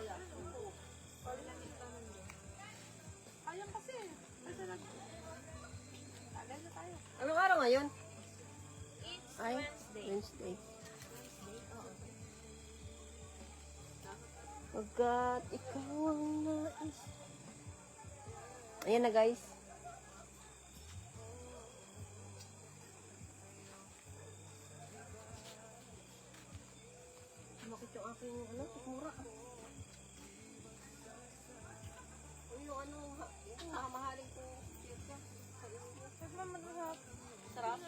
kaya. Ayun kasi. Kasi tagal na tayo. Anong araw ngayon? It's Ay, Wednesday. Wednesday. Wednesday? Oo. Pagkat ikaw ang nais. Ayan na guys. Bakit yung aking tikmura? Yung yung mamahaling ko pizza. Masarap. Sarap.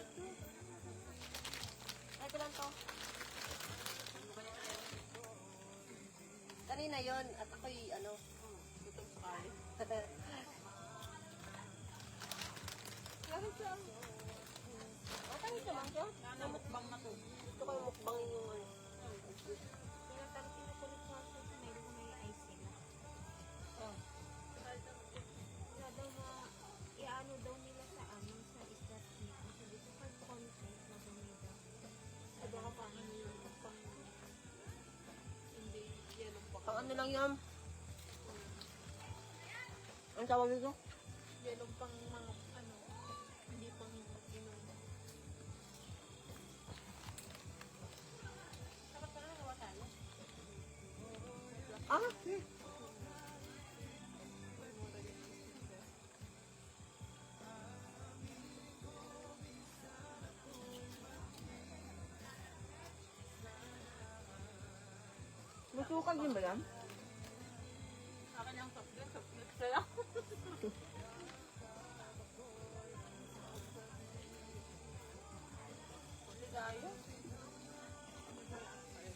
Ay, ko lang to. Kanina yon at ako'y gutom sa kali. Lagi siya. Tayo naman siya. Namukbang na to. Gusto ko yung mukbangin yung Kaya talagang pinukulit ko ako sa may icing. Kaya daw na, i-ano daw nila sa amin sa isdat nito. Sabi ko, kahit content na dumi daw. Sabi ko pa, pang hindi yan ang baka. Pang ano lang yan? Ang tawag nito? Yan ang pang mga hindi pang inom. Dapat pala nagawa tayo. Ah, masukal din ba yan? Akin yung soft drinks na lang. Ligayo.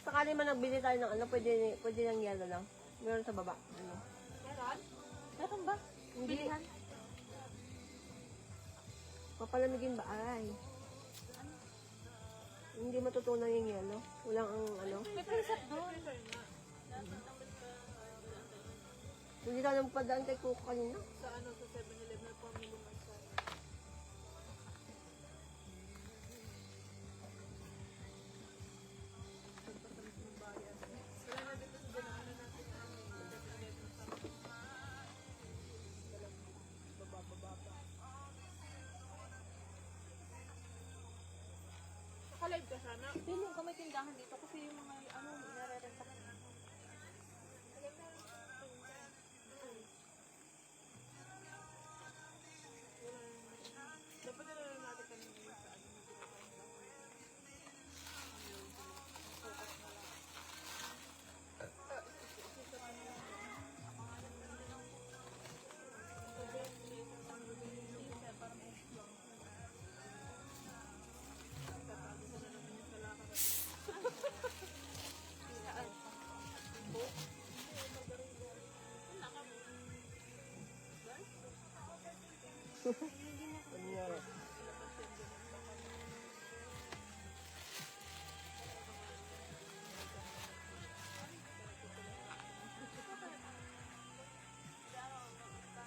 Sakali man nagbili tayo ng pwede ng yelo lang. Meron sa baba. Meron? Meron ba? Hindi. Bilihan? Papalamigin ba? Ay. Hindi matutunan yung yelo. Walang May preset doon. Hindi tayo nagpadaan kay Coco kanina. Sa sa 7-Eleven po ang minimum sa pagpatamis ng bayan. Wala na dito sa dinaanan natin ang 7-Eleven sa baba. Naka-live ka sana? Feeling ko may tindahan dito kasi yung mga inarerenta ko. Dapat na lang natin kanina sa ano na ginagawa. Focus na lang.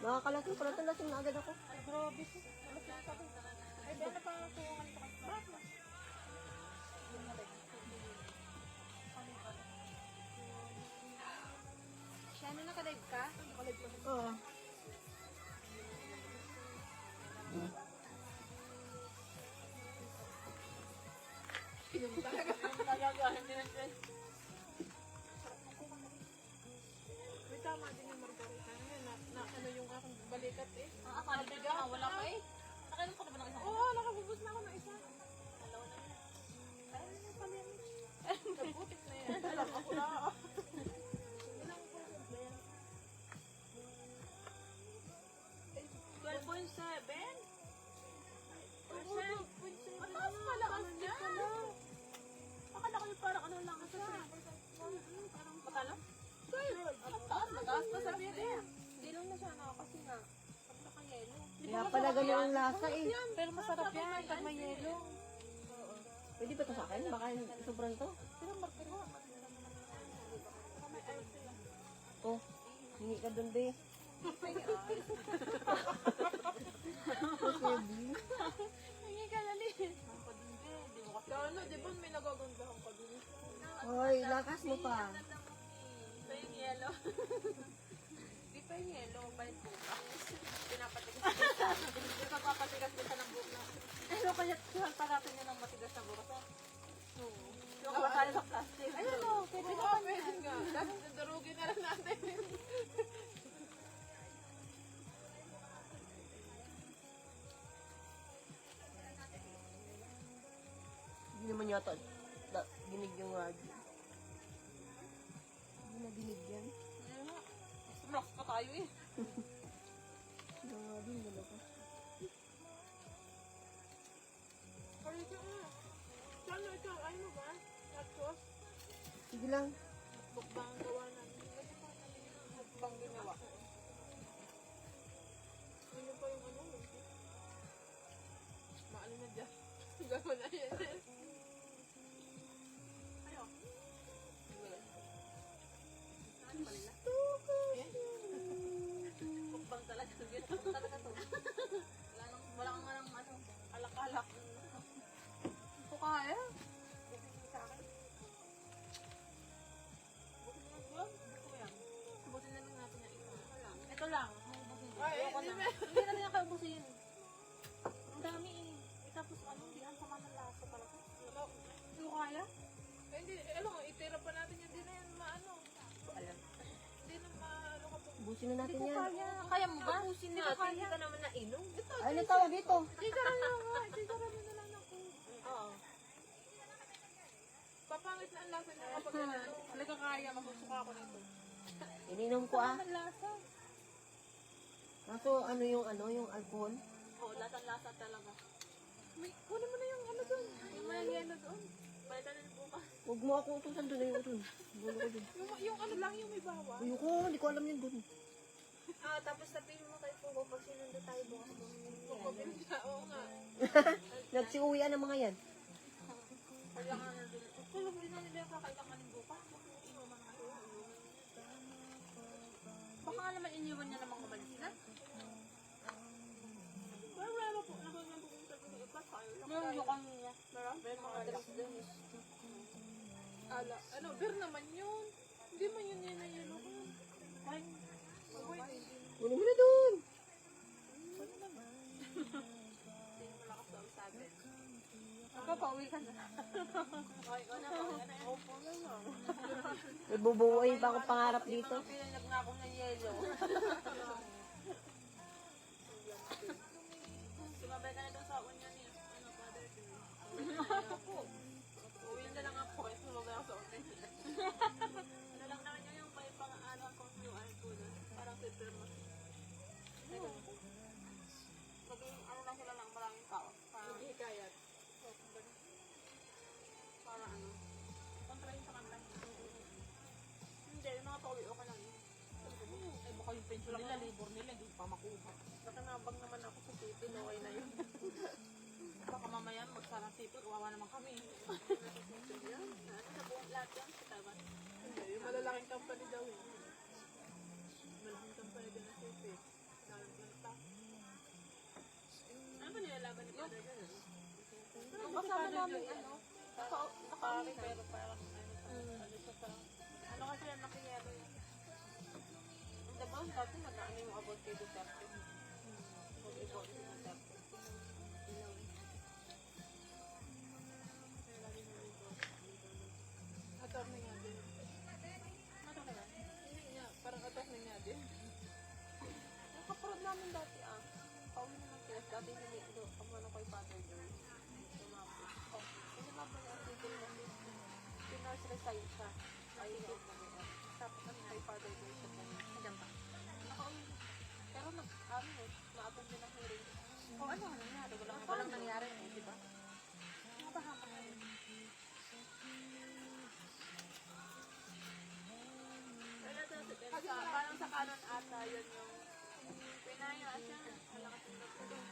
Makakalasing pala ito. Lasing na agad ako. Grabe siya. Ay, dahil na pa ako yung bakit? Siya, nakalive ka? Nakalive ko na. Oo. Nagagahan din ang friend. May tama din yung margarita. Na ano yung aking balikat eh. Akala ko wala pa eh. Nakainom ka na ba ng isang? Oo, nakabubos na ako ng isa. Dalawa na yun. Ay, ano pala yan? Nabutik na yan. Alam ako na ako. Ilang percent ba yan? 12.7? Mataas pala ang niya. Akala ko yung parang ano lang kasi. Parang Makala? 12. Ang taas, mataas pa sa din. Hindi lang na siya kasi nga. Pag naka-yelo. Kaya pala ganyan ang lasa eh. Pero masarap yan pag may yelo. Pwede ba ito sa akin? Baka sobrang to. Pero marker mo. May ice sila. Oh, hingi ka dun, be. Hingi ka na din. Ang padindi. Di mo kasi. Ano, di ba may nagagandahan ka din? Hoy, lakas mo pa. Sa inyo yelo. Di pa yung yellow, pa yung buka. Pinapatigas ko siya. Di ba papatigas ko siya ng buka? Ano kaya pa natin yun ng matigas na buka? Oo. Yung tayo sa plastic. Ayun o, pwede na pa pwede nga. Tapos darugin na lang natin. Hindi naman yata ginig yung radyo. Hindi na ginig yan. Sumlaks pa tayo eh. Yung radyo, yung dalawa. Kaya ka nga. Sana ikaw, ano ba? Nachos? Sige lang. Mukbang gawa namin. Mukbang ginawa. Ano pa yung ano? Maano na dyan. Gawin na yan. Ayo. Saan pa nila? Mukbang talaga. Mukbang talaga to. Wala kang ano, alak-alak. Ito kaya? Sa akin. Busin na lang natin yung ito. Ito lang. Hindi na rin kayo busin. Ang dami eh. Tapos ano, hindi ang sama ng lasa talaga. Hindi ko kaya? Hindi, ano, itira pa natin yun. Hindi na yan maano. Alam. Hindi na maano ka po. Busin na natin yan. Kaya mo ba? Busin natin. Hindi ka naman nainom. Ano tawag dito? Itira na nga. Itira na lang ako. Oo. Papangit na ang lasa niya kapag ano. Talaga kaya, masusuka ako nito. Ininom ko ah. Ang lasa. Kaso ano yung alcohol? Oo, lasang-lasa talaga. May, kunin mo na yung ano dun. Yung mga yelo doon. Palitan na bukas. Huwag mo ako utusan doon. Ayoko doon. Gulo ko doon. Yung ano lang, yung may bawa. Ayoko, hindi ko alam yun doon. Tapos sabihin mo kay Pugo pag sinundo tayo bukas Oo nga. Nagsiuwian ng mga yan. Kaya nga na dun. Kung hindi na nila kakailangan ng buka. Inuman nga yun. Baka nga naman iniwan niya namang umalis na. Pero wala po. Nakagandang sa iba. Meron yung kanina. May mga Address dun eh. ala. Ano, beer naman yun. Hindi man yun yun na yelo ko. Ay, Kunin mo na doon. sino malakas daw sa atin? Papauwi ka na. Okay, ikaw na. Opo na lang. May bubuuin pa akong pangarap dito. Pinanag nga akong ng yelo. Sumabay ka na doon sa union niya. Ano, Father Day. Opo. Uwi na lang ako. Sumabay ako sa open. Ano lang naman yun yung may pang-ano kung QR code. Parang paper mo. Maging ano lang sila ng maraming tao. Maghihikayat. Para ano? Kontrahin sa kanta. Hindi, yung mga pauwi, okay lang yun. Ay, baka yung pension nila, labor nila, hindi pa makuha. Nakanabang naman ako sa city, okay na yun. Baka mamaya magsarang city, kawawa naman kami. Yan. Ano, sa buong lahat yan. Sa taban. Hindi, yung malalaking company daw yun. Malaking company din na city. Ano ba nilalaban ni Father Day? Yung kasama namin, ano, nakari, pero parang, ano siya, parang, ano kasi yan, nakiyero yun. Ang diba, dati nag-ano yung about kay Duterte. Mag-ibot si Duterte. Attorney nga din. Attorney nga? Hindi nga, parang attorney nga din. Yung kaparod namin dati, pauwi na ng test, dati hindi ito, kamano kay Father Joy. Sumapos. Sumapos niya ang title na pinurse resign siya. Ayun na umaga. Tapos ano kay Father Joy siya na hanggang pa. Nakauwi. Pero na-attend din ang hearing. O ano nangyari? Walang nangyari eh, di ba? Nakapahama na yun. Kasi parang sa kanon ata yun yung pinaya siya. Malakas yung nagpulong.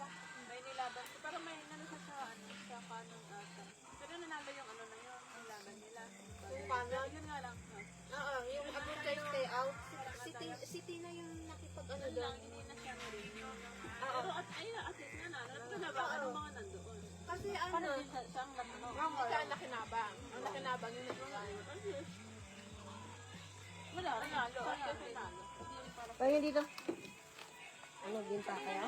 May nilaban. Pero may nano siya sa kanon ata. Pero nanalo yung ano na yun. Nilaban nila. Yung kanon? Yun nga lang. Oo, yung about kay stay out. City na yung nakipag-ano Ano doon. lang, hindi na siya rin. Oo. Pero ayun, at least nga na. Ano na ba? Anong mga nandoon? Kasi Paano ano, din siya ang ano? Hindi siya nakinabang. Ang nakinabang yung nagsasayo. Wala, nanalo. Nanalo. Pahingin dito. Ano, ginta kaya?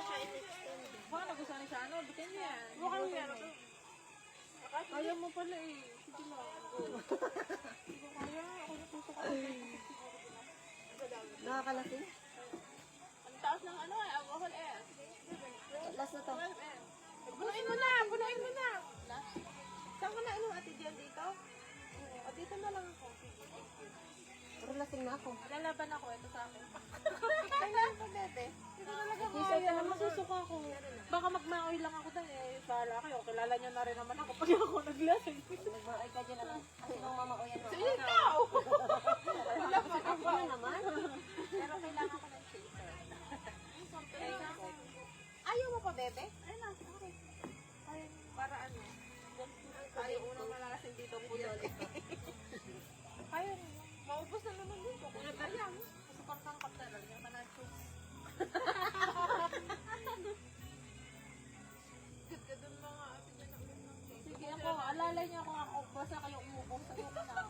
Baka nagustuhan niya sa ano, bitin niya. Baka meron to. Kaya mo pala eh. Sige lang. Hindi ko kaya. Ako natuto ka. Nakakalasing? Ang taas ng ano eh, alcohol eh. Last na to. Bunuin mo na! Bunuin mo na! Saan ka na inom ate Jen dito? O dito na lang ako. Pero lasing na ako. Lalaban ako, ito sa akin. Kailangan ko bebe. Ito talaga T-shirt kaya. na naman. Masusuka ako. Baka magmaoy lang ako dun eh. Bahala kayo. Kilala niyo na rin naman ako pag ako naglasing. Nagmaay ka dyan naman. Kasi nung mama o yan mo. Sige ikaw! Wala pa Ako na naman. Pero kailangan ko ng chaser. Ayaw mo pa, bebe? Ay na, okay. Ay, para ano? Ayaw unang malalasing dito po dyan. Kaya rin. Maubos na naman dito. Kung nagkaya mo. Kasi pang kaptara. Yung manachos. Good ka dun mga ate dyan na ulit ng cake. Sige ako, alalay niya kung ako. Basta kayo umubong sa loob na.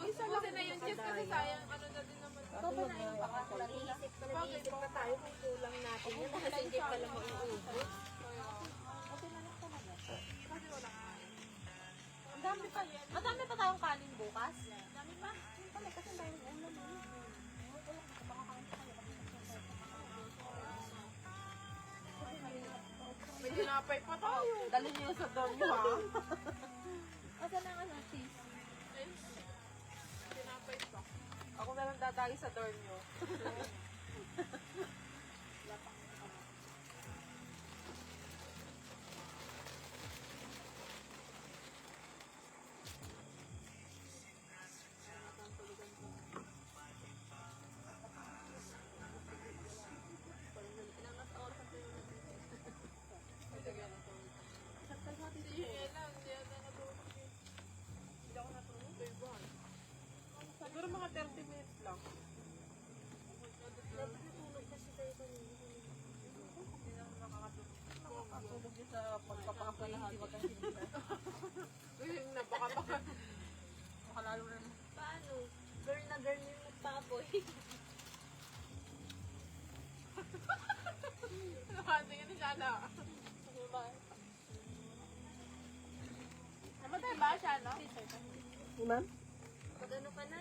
Isa kasi na yung cheese kasi sayang. Ano na din naman. Ito ba na yung pakakulat nila? Nag-iisip pa tayo kung kulang natin yun. Kasi hindi pala mauubos. Okay na lang talaga. Kasi wala kain. Ang dami pa yan. Madami pa tayong kanin bukas. Dami pa. Yung pala kasi ang dami ulam mo. May dinapay pa tayo. Dali niyo sa dorm niyo ha. Asa na nga cheese? Dinapay pa. Ako na lang dadali sa dorm niyo. Siguro mga 30 minutes lang. Natulog kasi tayo kanina. Hindi naman makakatulog yun sa pagpapakalahat. Baka lalo na. Paano? Girl na girl yung magpapoy. Nakati ka na siya na. Namatay ba siya, no? Ni ma'am? Pag ano ka na,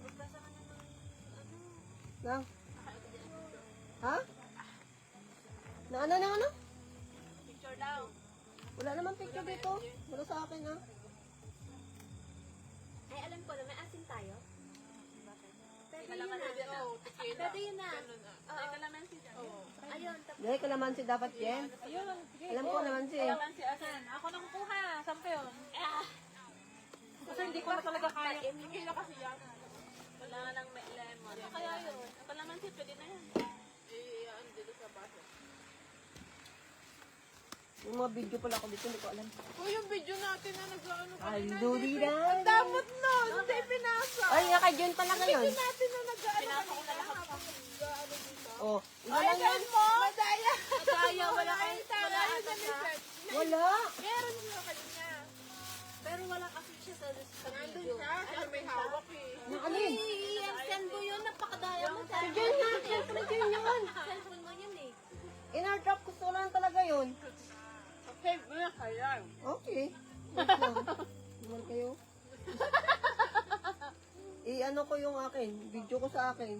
magbasa ka na ng ano. Nang? Ha? Na ano? Picture daw. Wala naman picture dito. Wala sa akin ha. Ay, alam ko na, may asin tayo. Pwede yun Kalaman na. na. Oo, tequila. Pwede yun na. Ganun na. Ay, kalamansi dyan. Oo. Ayun, tapos Dahil kalamansi dapat yan. Ayun. Alam ko kalamansi. Kalamansi asan. Ako na kukuha. Saan pa yun? Kasi hindi ko na talaga kaya. Tequila kasi yan. Wala nang may lemon. Kaya yun. Kalamansi, pwede na yan. Eh, ano dito sa baso. Yung mga video pala ako dito, hindi ko alam. Oh, yung video natin na nag-ano Ay, Duridan. Ang damot nun! Hindi pinasa! Ay, kay Jen pala ngayon. Natin na nag-ano. Pinasa ko na lahat pa. Nag-ano dito. Oh, iba lang yan. mo! Madaya! Madaya, wala kayo. Wala ata siya. Wala. Meron siya kanina. pero wala kasi siya sa Nandun video. siya. Siya may hawak eh. Yung alin? I-send mo yun, napakadaya mo. Si Jen nga, siyempre Jen yun. Cellphone mo yun eh. In-airdrop ko so lang talaga yun. Okay, wala kaya. Okay. Wait lang. Naman kayo. I-ano ko yung akin. Video ko sa akin.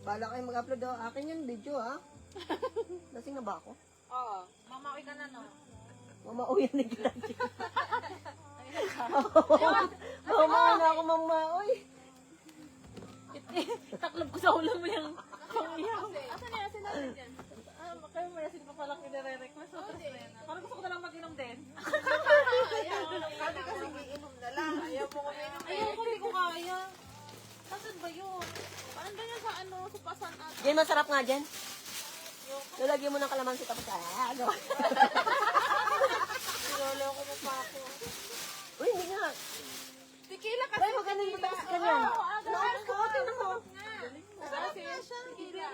Bala kayo mag-upload daw. Akin yung video ha. Lasing na ba ako? Oo. Mamawi ka na no. Mamauyan ni Gladys. Mamauyan na ako mamauy. Taklob ko sa ulo mo yung pangiyak. Asan na yasin natin dyan? Kayo may yasin pa palang inire-request. Parang gusto ko na lang mag-inom din. Sabi kasi iinom na lang. Ayaw mo uminom eh. Ayaw ko, hindi ko kaya. Saan ba yun? Parang ganyan sa ano, sa pasan at... Jen, masarap nga Jen. Lalagyan mo ng kalamansi tapos ano. Sinolo ko mo pa ako. Uy, hindi nga. Tequila kasi. Ay, maganda yung tapos ganyan. Naayos ko, tingnan mo. Kasi tequila.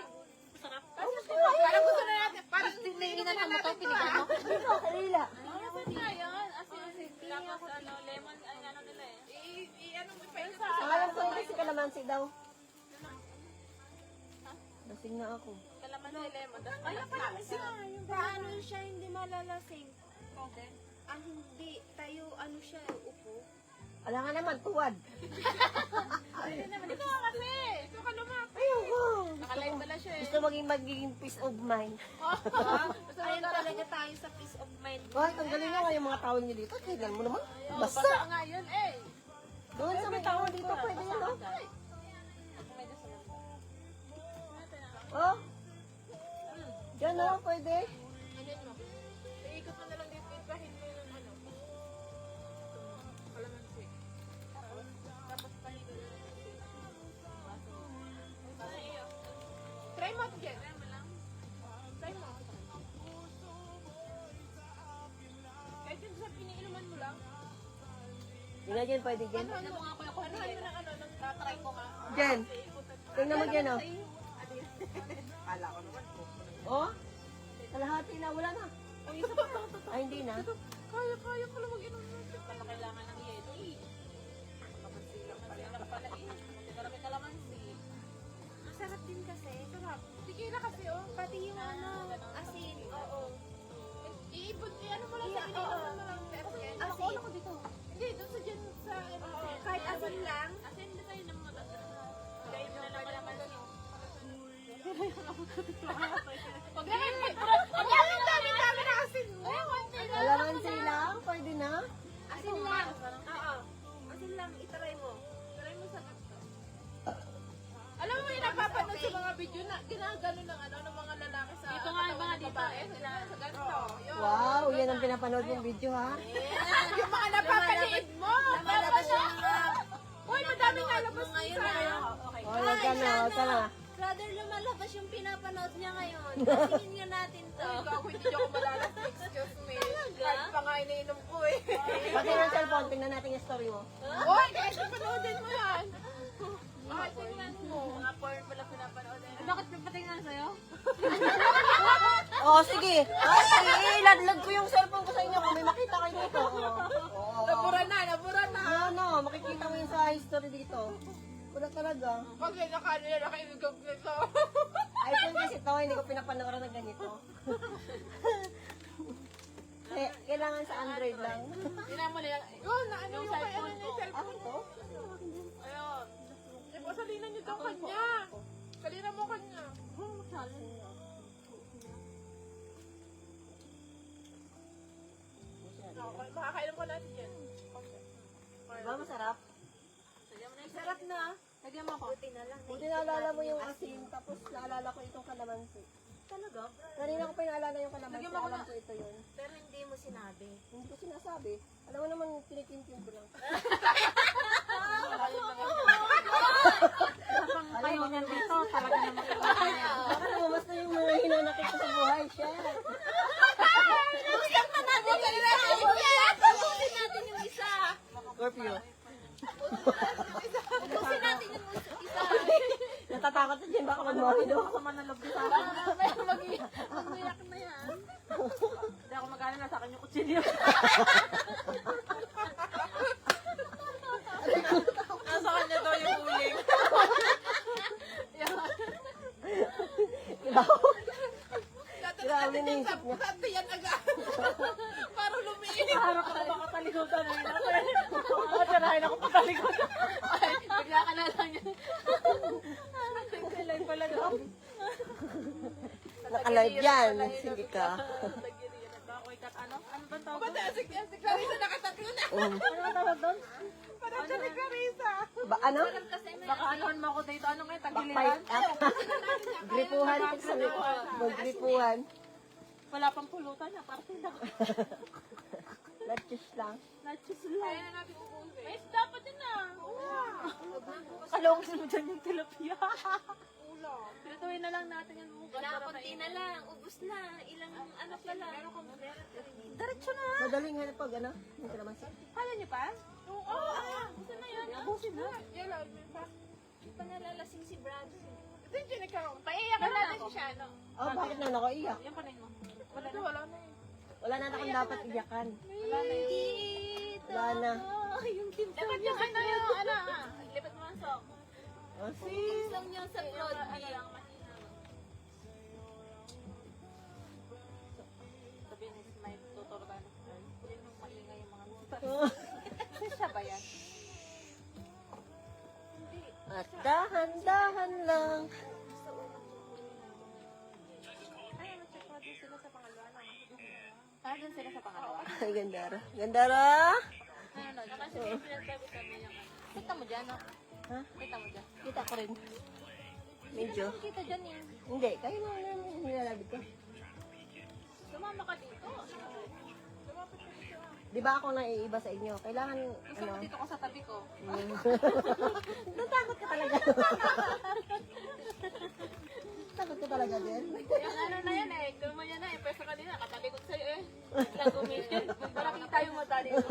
Sarap. Parang gusto na natin, parang tiniginan mo to, pinigan mo. Dito, kalila. Ayaw nga yun. Asin. Tapos ano, lemon, ano nila eh. I-ano mo pa yun sa... Ang alam ko kasi kalamansi daw. Lasing na ako. Kalamansi, lemon. Kaya pala siya, paano siya hindi malalasing? Hindi. Tayo, ano siya, upo. Alam nga naman, tuwad. Hindi naman. Ito ka kasi. Ito ka lumapit. Ayoko. Nakalive pala siya eh. Gusto magiging peace of mind. Ayun talaga tayo sa peace of mind. Bakit ang galing nga yung mga tawag niyo dito? Tignan mo naman. Basta Basta. nga yun eh. Doon sa may tawag dito, pwede yun, no? Oh? Diyan, no? Pwede? Ano mo? Iikot mo na lang dito. Ipahin mo yung ano. Kalamansi. Tapos pahin mo yung baso. Try mo, Jen. Try mo lang. Try mo. Kahit yung sa piniinuman mo lang. Yun na dyan, pwede dyan. Ano mo nga ko yung ano ng ano, nang try ko nga. Jen, tingnan mo dyan, oh. Kala ko naman po. Oh? Kalahati na, wala na. Ay, isa pa. Ay, hindi na. Kaya ka lang mag-inom natin. Kaya kailangan ng yelo eh. Kalamansi lang pala eh. Hindi ka namin kalamansi. Masarap din kasi. Sarap. Sige na kasi oh. Pati yung ano, asin. Oo. Iipon, ano mo lang sa akin. Oo. Ano lang. Asin. Ako ko dito. Hindi, doon sa dyan sa... Kahit asin lang. Asin na tayo ng mga Kaya mo na lang kalamansi. Pag ang dami-dami na asin mo. Kalamansi lang, pwede na. Asin lang. Oo. Asin lang. Itry mo. Try mo sa ganito. Alam mo yung napapanood sa mga video na ginagano ng ano ng mga lalaki sa ito nga mga babae sila sa ganito. Yun. Wow, yan ang pinapanood mong video, ha? Yung mga napapaliit mo. Lumalabas yung mga... Uy, madami nga labas ngayon sa'yo. Okay. Oh, wag ka na, wag ka na. Brother, lumalabas yung pinapanood niya ngayon. Pasingin nga natin to. Uy, gago, hindi ako malalas. Excuse me. Kahit pa nga iniinom ko eh. Pati ng cellphone, tingnan natin yung story mo. Uy, kasi panoodin mo yan. Bakit tingnan mo? Mga porn pala pinapanood. Bakit papatingnan sa'yo? Oh, sige. Ay, iladlag ko yung cellphone ko sa inyo kung may makita kayo dito. Oh. Nabura na, nabura na. Ano, makikita mo yung sa history dito. Wala talaga. Pag nakaano na nakailugog nito. iPhone kasi to, hindi ko pinapanooran ng ganito. Kailangan sa Android lang. Tingnan mo na yan. Yun, na ano yung cellphone ko. Ako to? Ayun. Salinan niyo daw kanya. Salinan mo kanya. Okay, makakailan ko natin yan. Diba masarap? Sarap na. Lagyan mo ako. Buti na lang. Buti naalala mo yung asin, tapos naalala ko itong kalamansi. Talaga? Kanina ko pa naalala yung kalamansi, alam ko ito yun. Pero hindi mo sinabi. Hindi ko sinasabi. Alam mo naman, tinikim-kim ko lang. Kayo niyan dito, talaga naman. Baka naman na yung mga hinanakit ko sa buhay, siya. Buksan pa natin yung isa! Buksan natin yung isa! Scorpio. Buksan natin yung isa! Natatakot na dyan, baka magmawid ako. Mag-iyak na yan. Hindi ako mag-ano na sa akin yung kutsilyo. Nasa kanya daw yung uling. Grabe na isip niya. Sabi yan agad. Parang lumiin. Harap ka baka talikutan na yun. Matarahin ako patalikod. Ay, bigla ka na lang yan. Kailan pala daw. Nakalive yan. Sige ka. Ano ba tawag? Ba't si Clarissa nakatatlo na? Ano ba tawag doon? Parang siya ni Clarissa. Ba, ano? Baka anuhan mo ako dito. Ano ngayon? Backfight. Gripuhan. Mag-gripuhan. Wala pang pulutan na. Partida. Let's lang. Nachos lang. Kaya na natin ubusin. Ay, dapat din na. Kalongsin mo dyan yung tilapia. Ulo. Pinutuin na lang natin yung mukha. Konti na lang. Ubus na. Ilang ano pa lang. Diretso na. Madaling hanap pag ano? Yung kalamansi. Kala niyo pa? Oo. Gusto na yan. Ubusin na. Yan lang, may pa. Hindi pa nalalasing si Brad. Ito yung chinikaw. Paiyakan natin siya, no? Oh, bakit na nakaiyak? Yan pa rin mo. Wala na eh. Wala na akong dapat iyakan. Wala na yun. Wala na. Yung team Dapat yung ano yung ano. Lipat mo ang sok. Oh, Focus lang niya sa prod. ba yan? At dahan-dahan lang. Ay, mag-check natin sila sa pangalawa na. Ah, dun sila sa pangalawa. Ay, Gandara. Gandara! Ano, kasi may pinagsabi kami yung ano. Kita mo dyan, no? Ha? Kita mo dyan. Kita ko rin. Medyo. Kita dyan eh. Hindi, kayo na nilalabit ko. Sumama ka dito. Di ba ako nang iiba sa inyo? Kailangan, Gusto mo dito ko sa tabi ko. Natakot ka talaga. Takot ka talaga din. Yung ano na yan eh. Guma yan eh. Pwesto kanina. Katabi ko sa'yo eh. Lang gumilid. Para kita yung mata dito.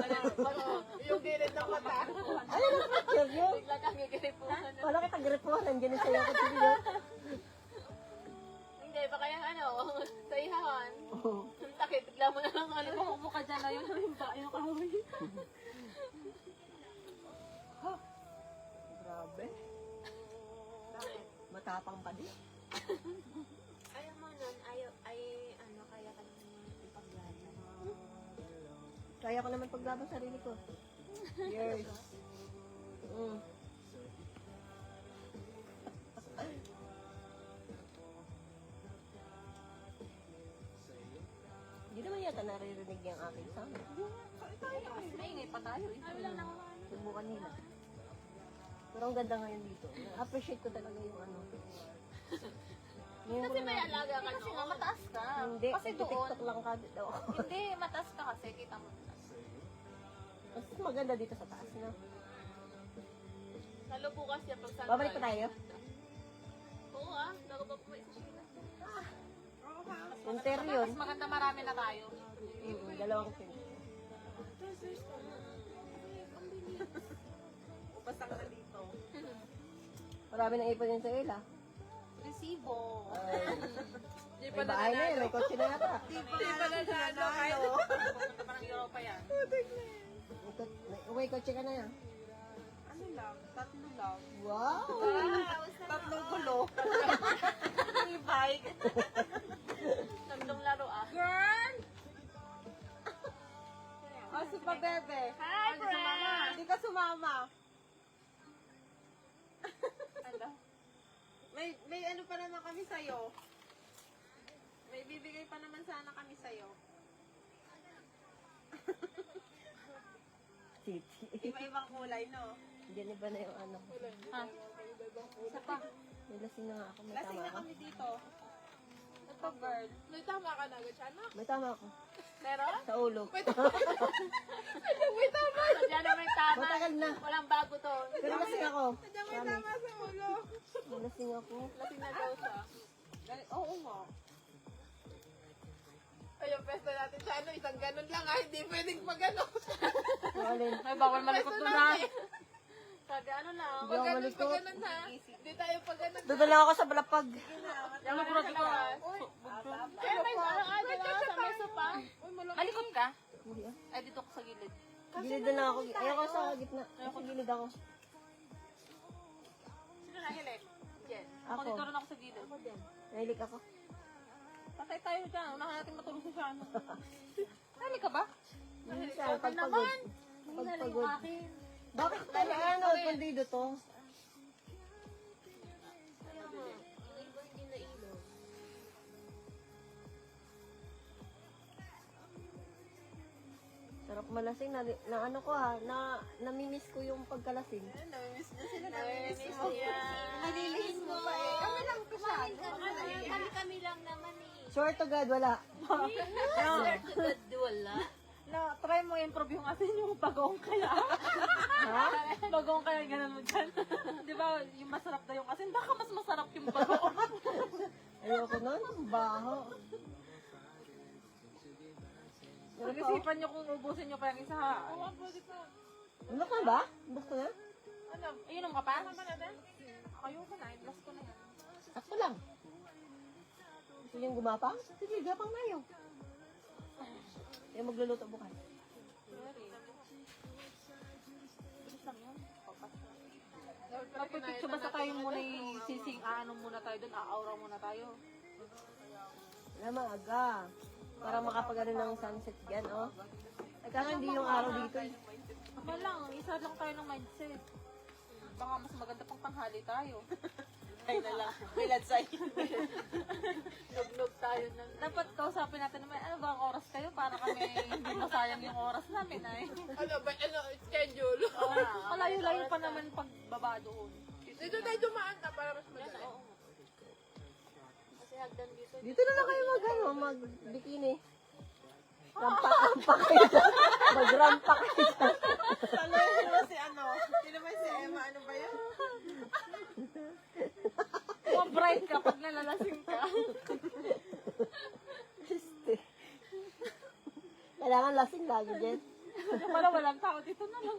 Yung gilid ng mata. Ano na picture nyo? Bigla kang gigripuhan. Wala kitang gripuhan. Nandiyan yung sayo ko sila. Hindi, baka yung ano, sa ihahan. Ang takit, bigla mo na lang ano, mukha dyan na yun, yung kahoy. Grabe. Matapang pa din. Ayaw mo nun, ano, kaya ka naman ipaglaban. Kaya ko naman paglaban sarili ko. Yes. Hindi naman yata naririnig yung aking sound. Maingay pa tayo eh. Ano lang naman. Subukan nila. Pero ang ganda ngayon dito. Appreciate ko talaga yung ano. Kasi may alaga ka kasi nga mataas ka. Hindi, Kasi doon, TikTok lang ka daw. hindi, mataas ka kasi, kita mo. Mas maganda dito sa taas, no? Lalo bukas yan pag saan Babalik pa tayo? Oo ah, bago pa pumalit sa Sheila. Winter yun. Mas maganda marami na tayo. Dalawang pin. Basta ka na dito. Marami na ipon yun sa ila. Resibo. May bahay na yun, may kotse na yata. Hindi pa na ano, kahit pupunta pa ng Europa yan. May kotse ka na yan. Ano lang, 3 lang. Wow! Tatlong gulo. Yung bike. Tatlong laro ah. Girl! Oh, si Bebe. Hi, friend! Hindi ka sumama. Ano? May ano pa naman kami sa'yo. May bibigay pa naman sana kami sa'yo. Titi. Iba-ibang kulay, no? Diyan iba na yung ano. Ha? Isa pa. May lasing na nga ako, may Lasing tama na ako. kami dito. Ito, girl. May tama ka na, Gachana? May tama ako. Meron? Sa ulo. May tama. Diyan na may tama. Matagal na. Walang bago to. Pero lasing ako. Diyan may tama sa ulo. May lasing ako. Lasing na daw siya. Oo nga. Ay, yung pesta natin sa ano, isang ganun lang ah, hindi pwedeng magano. Alin? Ay, bawal malikot doon ha. Sabi ano lang, Hindi ako malikot. pag-ganon ha. Hindi tayo pag-ganon. Doon na lang ako sa balapag. Ano bro dito? Ay, may may sopa. Malikot ka? Hindi ah. Ay, dito ko sa gilid. Gilid na lang ako. Ayoko sa gitna. Sa gilid ako. Sino nahilik? Jen. Ako Ako. dito rin ako sa gilid. Ako din. Nahilik ako. Patay tayo dyan. Unahan natin matulog sa siya. Nahilik ka ba? Minsan, pagpagod. Pagpagod. Bakit tayo ano? Kundido to. Sarap malasing na ano ko ha, namimiss ko yung pagkalasing. Namimiss mo sila. Namimiss mo yan. Nalilihis mo pa eh. Kami lang kumain kami lang naman eh. Sure to God, wala. Wala. Na, try mo improve yung asin yung bagong kaya. Ha? Bagong kaya ganun mo dyan. Di ba, yung masarap na yung asin, baka mas masarap yung bagong. Ayoko nun, baho. Pag-isipan nyo kung ubusin nyo pa yung isa ha. Oo, pwede pa. Ano ka ba? Bukto na? Ano, inom ka pa? Tama na din. Ayoko na, i-blast ko na yan. Ako lang. Gusto niyong gumapang? Sige, gapang na yun. Kaya magluluto bukas. Bilis lang yun. Pag-picture basta tayo muna sising, ano muna tayo dun, aura muna tayo. Wala maaga. Para makapagano ng sunset yan, oh. Ay, kaya hindi yung araw dito eh. Tama lang, isa lang tayo ng mindset. Baka mas maganda pang tanghali tayo. Ay na lang. Bilad sa'yo. Log-log tayo na. Dapat kausapin natin naman, ano ba ang oras kayo? Para kami hindi masayang yung oras namin ay. Ano ba? Ano? Schedule? Malayo-layo pa naman pagbaba doon. Dito tayo dumaan na para mas madali. Oo. Kasi hagdan dito. Dito na lang kayo mag-bikini. Rampak kayo dyan. Mag-rampak kayo dyan. Ano yun ba si ano? Sino ba si Emma? Ano ba yun? Kung bright ka pag nalalasing ka. Este. Kailangan lasing lagi dyan. Para walang tao dito na lang.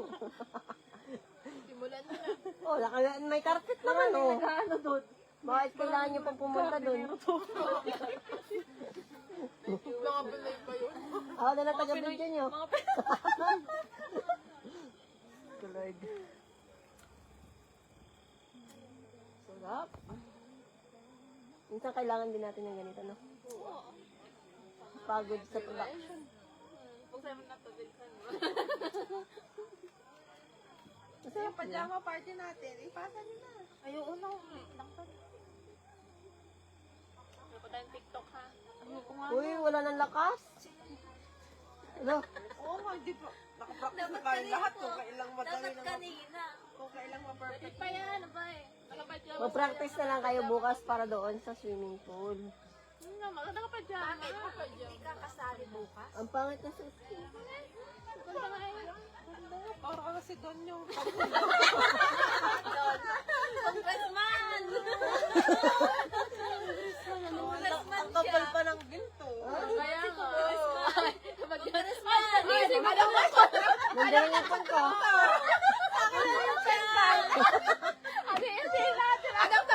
Simulan na. Oh, may carpet naman oh. Ano doon? Bakit kailangan nyo pang pumunta doon? Mga balay pa yun. Ako na lang taga-video nyo. Mga Lord. Sarap. Minsan kailangan din natin ng ganito, no? Pagod sa production. Kung sa'yo na to, bilkan mo. Masarap yan. Pajama party natin. Ipasa nyo na. Ayoko na. Nakpan. Ano pa tayong TikTok ha? Ayoko nga. Uy, wala nang lakas. Ano? Oo nga, di pa. Nakapractice na tayo lahat kung kailang madali na. Kanina. Kung kailang ma-perfect. Pa yan, ano ba eh? Nakapajama. Mag-practice na lang kayo bukas para doon sa swimming pool. Maganda ka pajama. Hindi ka kasali bukas? Ang pangit na suit. Ganda nga eh. Para ka kasi doon yung... Congressman! Ang kapal pa ng ginto. Kaya nga. Congressman! Nandiyan yung phone ko.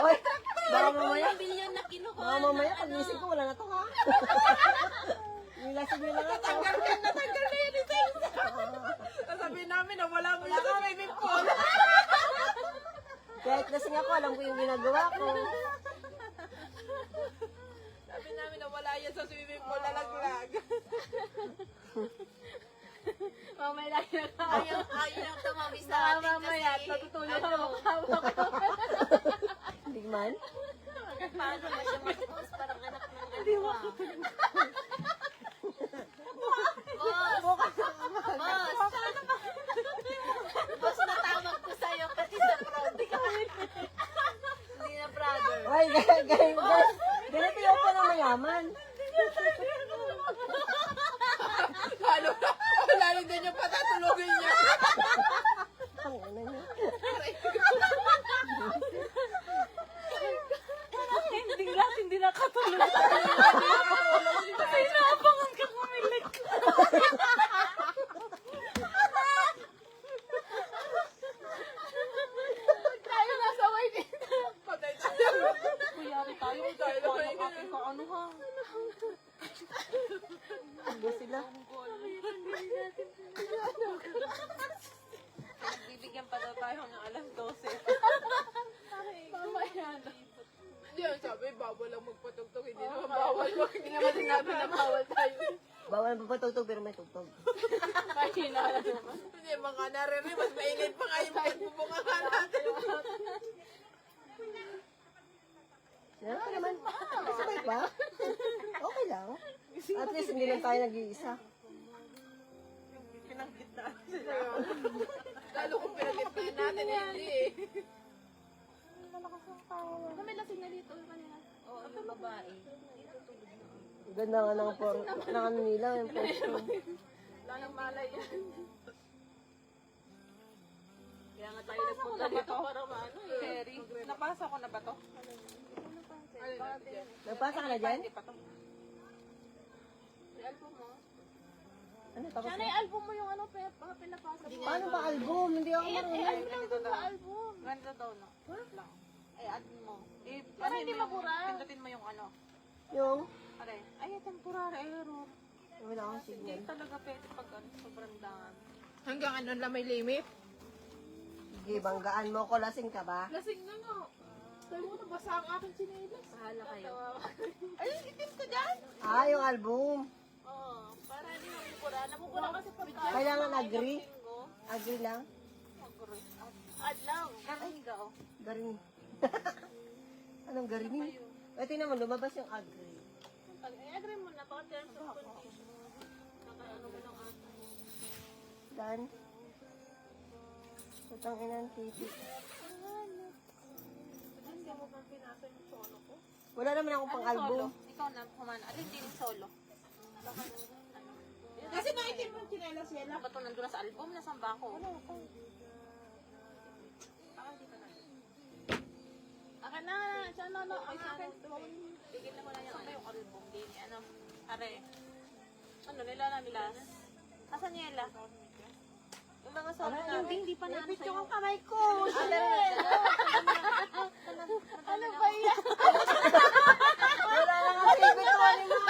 Uy, baka mamaya. Bilyon na kinukuha. Baka mamaya, pag-isip ko, wala na to ha. Nilasig nyo lang ako. Natanggal na yun ito. Sasabihin namin na wala mo sa swimming pool. Kahit lasing ako, alam ko yung ginagawa ko. Sabi namin na wala yan sa swimming pool. Lalaglag. Mamaya lang na Ayaw lang tumawi sa atin mamaya, kasi natutulog na makahawak ko. Hindi man. paano ba siya mag-post parang anak ng ano. Boss, natawag ko sa'yo pati sa proud ka. Hindi na brother. Ay, guys. Ganito yung pa na mayaman. Lalo din yung patatulogin niya. Ang ano niya. Hindi nakatulog. Kasi naabangan ka kumilik. Tayo nasa wait. Patay tayo. Kuyari tayo. Dahil ang aking kaano ha. Hindi sila. Bibigyan pa daw tayo ng alas 12. Mamaya na. Hindi yan sabi, bawal lang magpatugtog. Hindi naman bawal. Hindi naman sinabi na bawal tayo. Bawal pa patugtog pero may tugtog. Mahina na naman. Hindi, mga naririnig. Mas mainit pa kayo magbubunga natin. Yan pa naman. Sabay pa. Okay lang. At least hindi lang tayo nag-iisa. Pinanggit natin sila. Lalo kung pinagkit natin, hindi eh. Ano may lasing na dito kanina? Oo, yung babae. Ganda nga ng ano nila, yung costume. Wala nang malay yan. Kaya nga tayo nagpunta dito para maano eh. Cherry. Napasa ko na ba to? Alin natin dyan? Nagpasa ka na dyan? Hindi pa to. Yung album mo. Ano, tapos Sana na? yung album mo yung ano, mga pinapasa mo. Paano ba album? Hindi ako marunong. Ganito daw. Album. Ganito daw, no? Lang. Ay, add mo. Para hindi mabura. Pindutin mo yung ano. Yung? Aray. Ay, temporary error. Wala akong Hindi signal. talaga pwede pag ano, sobrang daan. Hanggang ano lang may limit? Sige, banggaan mo ko. Lasing ka ba? Lasing na nga. Sabi mo na basa ang aking sinilas. Bahala kayo. Ay, itim ka dyan? Ah, yung album. Oo, para hindi mabubura. Nabubura kasi pag Kailangan agree. ko. Agri lang? Adlaw. Garing ka, oh. Garing. Anong garing? Eh, tingnan mo, lumabas yung agri. I-agree mo na, baka terms of condition. Nakaano mo ng ato. Dan. Putang inang titi. Hindi mo bang pinasa yung solo ko? Wala naman akong Solo? pang-album. Ikaw na, kumana. Alin din yung solo? Kasi naitim mo chinelas yan. Ano ba ito nandun na sa album? Nasaan ba ako? Wala ako. Akin na, siya na, no. Ay, sa akin. Tigil na mo na yung ano yung album. Di, ano, are. Ano, nila na nila. Asan niya ila? Yung mga solo na. Hindi pa na ano sa'yo. ang kamay ko. Ano ba yan? Wala na nga favorite ko. Ano yung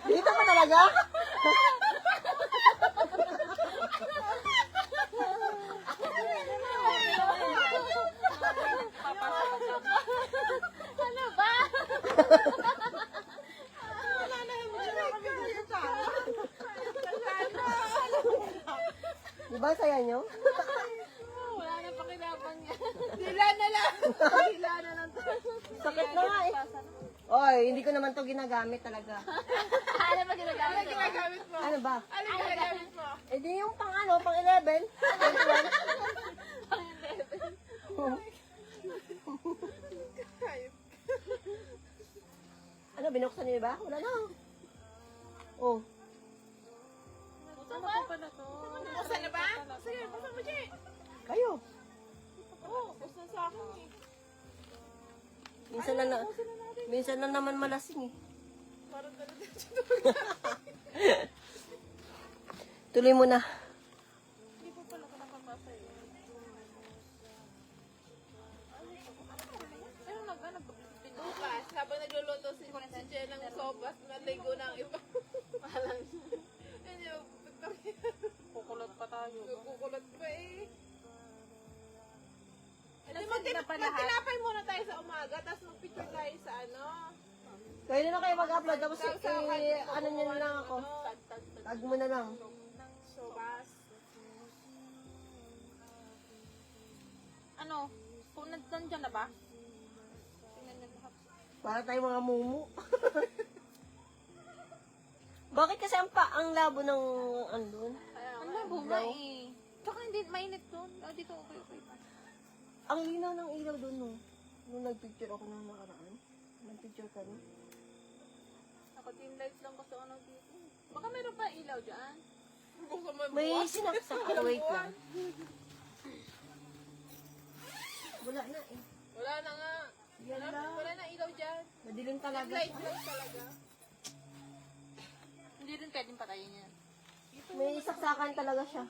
Dito pa talaga? Ano ba? Di ba saya nyo? Wala na pakinabang yan. Dila na lang. Dila na lang. Sakit na nga eh. Oy, hindi ko naman to ginagamit talaga. Ano ba ginagamit mo? Ginagamit mo. Ano ba? Ano yung ginagamit mo? Eh di yung pang ano, pang 11. Ano, binuksan niyo ba? Wala na. Oh. Ano ba pala to? Buksan na ba? Sige, buksan mo, Jay. Kayo. Oo, buksan sa akin eh. Minsan na naman malasing eh. Parang talaga. Tuloy mo na. Hindi po pala ko nakapasa eh. Pero nag-binukas. Bukas, habang nagluluto si Jay ng sobas, naligo na ang iba. Ano yung Kukulot pa tayo. kukulot pa eh. Ilan sila pa lahat? Magtinapay muna tayo sa umaga, tapos mag-picture tayo sa ano. Kayo na kayo mag-upload. Tapos ano nyo na lang ako. Tag mo na lang. Sobas. Ano? Kung nandiyan na ba? Tingnan niyo lahat. Para tayo mga mumu. Bakit kasi ang labo ng andun? Ang labo nga eh. Tsaka hindi mainit doon. Dito okay pa. Ang linaw ng ilaw doon no. Nung nagpicture ako nung nakaraan. Nagpicture ka no? Ako dim lights lang kasi ano dito. Baka meron pa ilaw dyan. Buksan mo yung May bukas. sinaksak ka. Wait lang. Wala na eh. Wala na nga. Yan lang. Wala na ilaw dyan. Madilim talaga. Light lang talaga. Hindi rin pwedeng patayin yan. May saksakan talaga siya.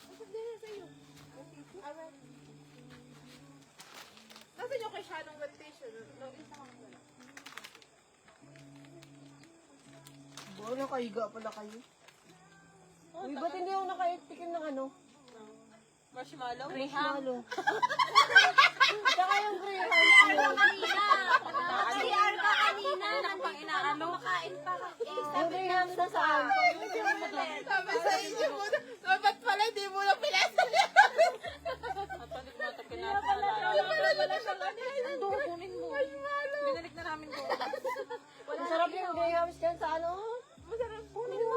Nasaan din yan sa'yo? Alright. Nasaan yung kay Shanong wet tissue? No, isa ka wala. Bawa nakahiga pala kayo. Uy, ba't hindi ako nakatikim ng ano? Marshmallow? Marshmallow. Tsaka yung graham. Kanina! Nag-CR ka kanina! Nang pang inaano? Makain pa ka. Yung graham na saan? Sabi sa inyo mo na, dapat pala di mo na pinasa niya. At panik mo ito pinasa. Ando, kunin mo. Binalik na namin doon. Masarap yung grahams dyan sa ano? Masarap. Kunin mo.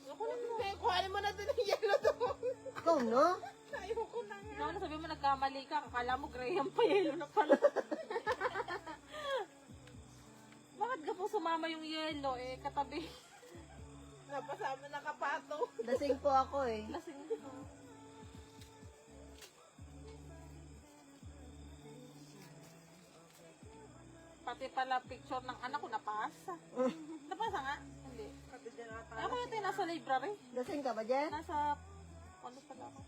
Kunin mo. Kuhanin mo na doon ang yellow doon. Ikaw na? Ayoko na nga. Ano sabi mo nagkamali ka? Akala mo Graham pa yelo na pala. Bakit ka po sumama yung yelo eh katabi? Napasama na kapato. Lasing po ako eh. Lasing ko. Pati pala picture ng anak ko napasa. Napasa nga? Hindi. Ako yun tayo nasa library. Lasing ka ba dyan? Nasa... Ano pala ako?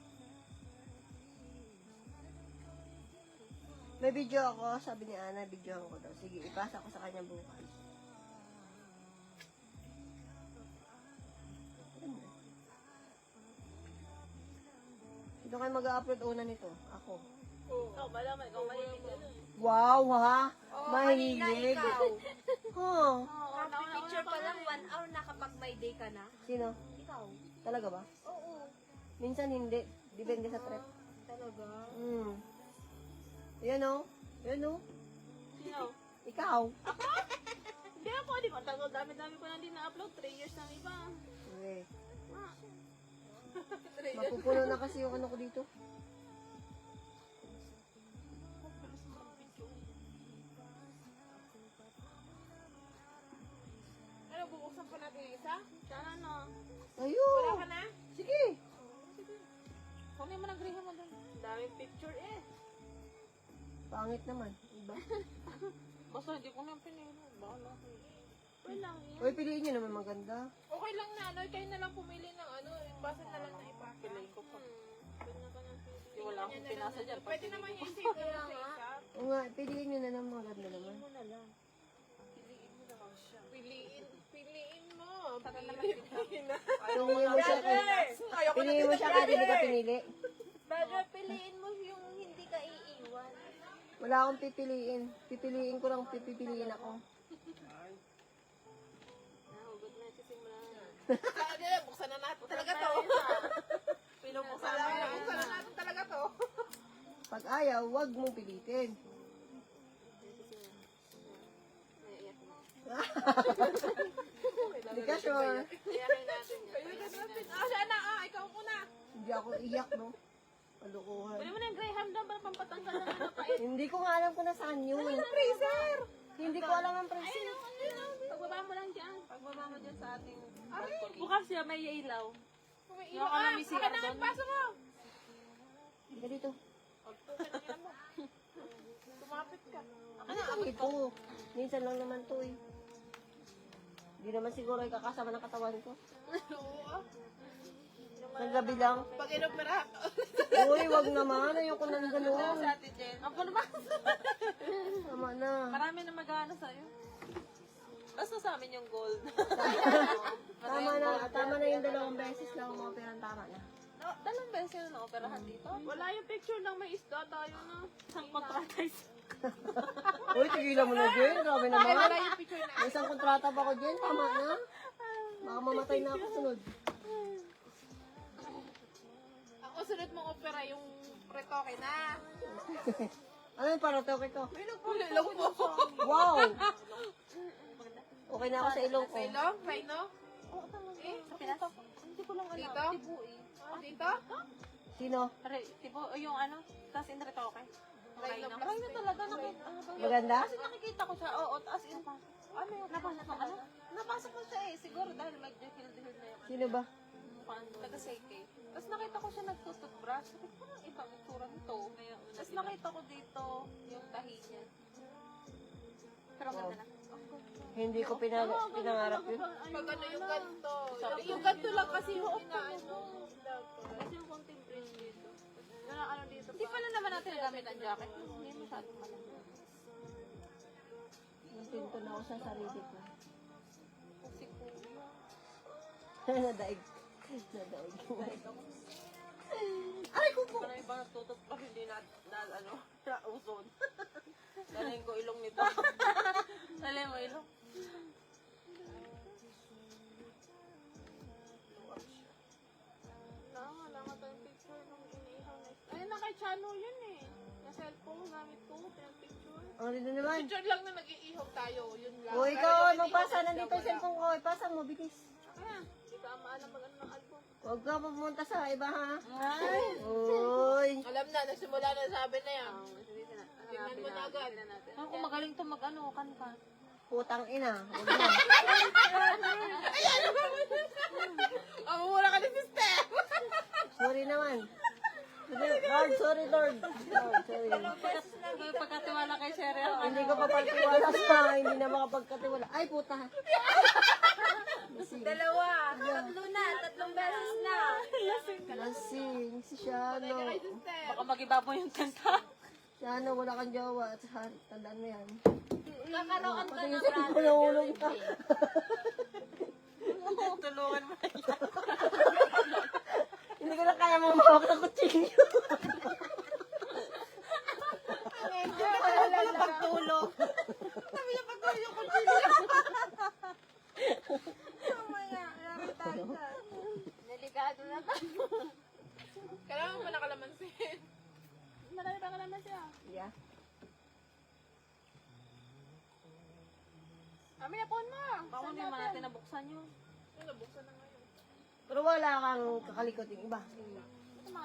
May video ako, sabi ni Ana, videohan ko daw. Sige, ipasa ko sa kanya bukas. Sino kayo mag-upload una nito? Ako. Oo. Oh, malamang. Ikaw mahilig ka nun. Wow, ha? Oo, kanina Mahilig. ikaw. Huh. Happy picture pa lang 1 hour na kapag may day ka na. Sino? Ikaw. Talaga ba? Oo. Minsan hindi. Depende sa trip. Talaga. Yan o. Yan o. Sino? Ikaw. Hindi ako, di ba? Tagal, dami-dami ko na din na-upload. 3 years ng iba. Okay. 3 years. Mapupuno na kasi yung ano ko dito. Ano, bubuksan pa natin yung isa? Sana no. Ayun. Wala ka na? Sige. Kunin mo ng griha mo doon. Daming picture eh. Pangit naman. Iba. Basta hindi ko na pinili. Bahala ko. Okay lang yan. Uy, piliin nyo naman maganda. Okay lang na ano, kayo na lang pumili ng ano, basta na lang na ipaka. Piliin ko pa. Pwede na ka nang pili. Wala akong pinasa dyan. Pwede naman yung isip ko lang sa isa. O nga, piliin nyo na lang maganda naman. Mo na lang. Piliin mo naman siya. Piliin mo. Saka naman Piliin na. Piliin mo siya. Ayoko na Piliin mo siya kaya hindi ka pinili. Brother, piliin mo yung hindi ka iiwan. Wala akong pipiliin. Pipiliin ko lang pipiliin ako. Nahugot na, sisimula na. Sabi, buksan na natin talaga to. Pinubuksan na natin. Buksan na natin talaga to. Pag ayaw, wag mong pilitin. Hindi ka sure. Iyakin natin yan. Iyakin natin. Siya na, ikaw muna. Hindi ako iyak, no? Palukuhan. Pwede mo na yung Graham doon para pampatanggal ng ano pa. Hindi ko nga alam kung nasaan yun. Freezer! Hindi ko alam ang price. Pagbaba mo lang dyan. Pagbaba mo dyan sa ating Bukas siya may ilaw. May ilaw ka. Baka na nagpaso mo. Hindi ka dito. Tumapit ka. Ito. Minsan lang naman to eh. Hindi naman siguro ay kakasama ng katawan ko. Oo. Sa gabi lang. Pag inopera. Uy, wag naman. Ayoko nang gano'n. sa atin, Jen. Ako naman. Tama na. Marami na mag-ano sa'yo. Basta sa amin yung gold. Tama na. Tama na yung 2 beses lang ang mga perang tama na. Dalawang beses yun na operahan dito. Wala yung picture ng may isda tayo na. Isang kontratais. Uy, tigilan mo na, Jen. Grabe Wala naman. yung picture na. May isang kontrata pa ko, Jen. Tama na. Baka mamatay na ako sunod. Ako sunod mong opera yung retoke na. Ano yung para to ko? Ilong mo. Wow! Okay na ako sa ilong ko. Sa ilong? Rhino? Eh, Sa Pinas? Hindi ko lang alam. Dito? Tibu eh. Dito? Sino? Tibu, yung ano, tapos inrito okay. Rhino Rhino. Rhino talaga. Maganda? Kasi nakikita ko siya, oo, taas in. Ano yung napasok ko, ano? Napasok ko siya eh, siguro dahil mag-dehil-dehil na yung Sino ba? taga-seke. Tapos nakita ko siya nagtututbrush. Sabi ko, parang ibang itsura nito. Tapos nakita ko dito yung tahi niya. Pero ang ganda na. Hindi ko pinangarap yun. Pag ano yung ganito. Yung ganito lang kasi yung inaano. Kasi yung konting bridge dito. Yun ang ano dito. Hindi pala naman natin nagamit ang jacket. Hindi masyadong malamig. Natinto na ako sa sarili ko. Kasi kuya. Nadaig. Nadaig. Parang ibang natutot pa hindi na ano, na uzon. Galing ko ilong nito. Galing mo ilong. Wala nga tayong picture nung iniihaw na isda. Ayun na kay Chano yun eh. Na cellphone gamit ko. Pinag-picture. Ang rin naman. Picture lang na nag-iihaw tayo. Yun lang. O ikaw, magpasa. Nandito yung cellphone ko. Ipasa mo, bilis. Kaya, hindi ka maalam mag-ano ng album. Huwag ka pumunta sa iba, ha? Uy. Alam na, nagsimula na sabi na yan. Tingnan mo na agad. Ano kung magaling to mag-ano, kanta. Putang ina. Huwag na. Ang mura ka ni sister. Sorry naman. Lord, sorry, Lord. Lord, sorry. May pagkatiwala kay Sherry. Hindi ko papagtiwala sa hindi na makapagkatiwala. Ay, puta. Dalawa. Tatlo na. 3 beses na. Lasing. Si Shano. Baka mag-iba mo yung kanta. Shano, wala kang jowa. At tandaan mo yan. Kakaroon ka Pati na, yung sabi ko brother. nahulog ka. Tulungan mo. Hindi ko na kaya mamawak ng kutsilyo. yung kutsilyo. Mamaya, yari tayo dyan. Delikado na ba? Kailangan mo nakalamansin. Marami pa kalamansin ah. Yeah. Amin na phone mo. Baka hindi man natin nabuksan yun. Yung nabuksan na ngayon. Pero wala kang kakalikot yung iba.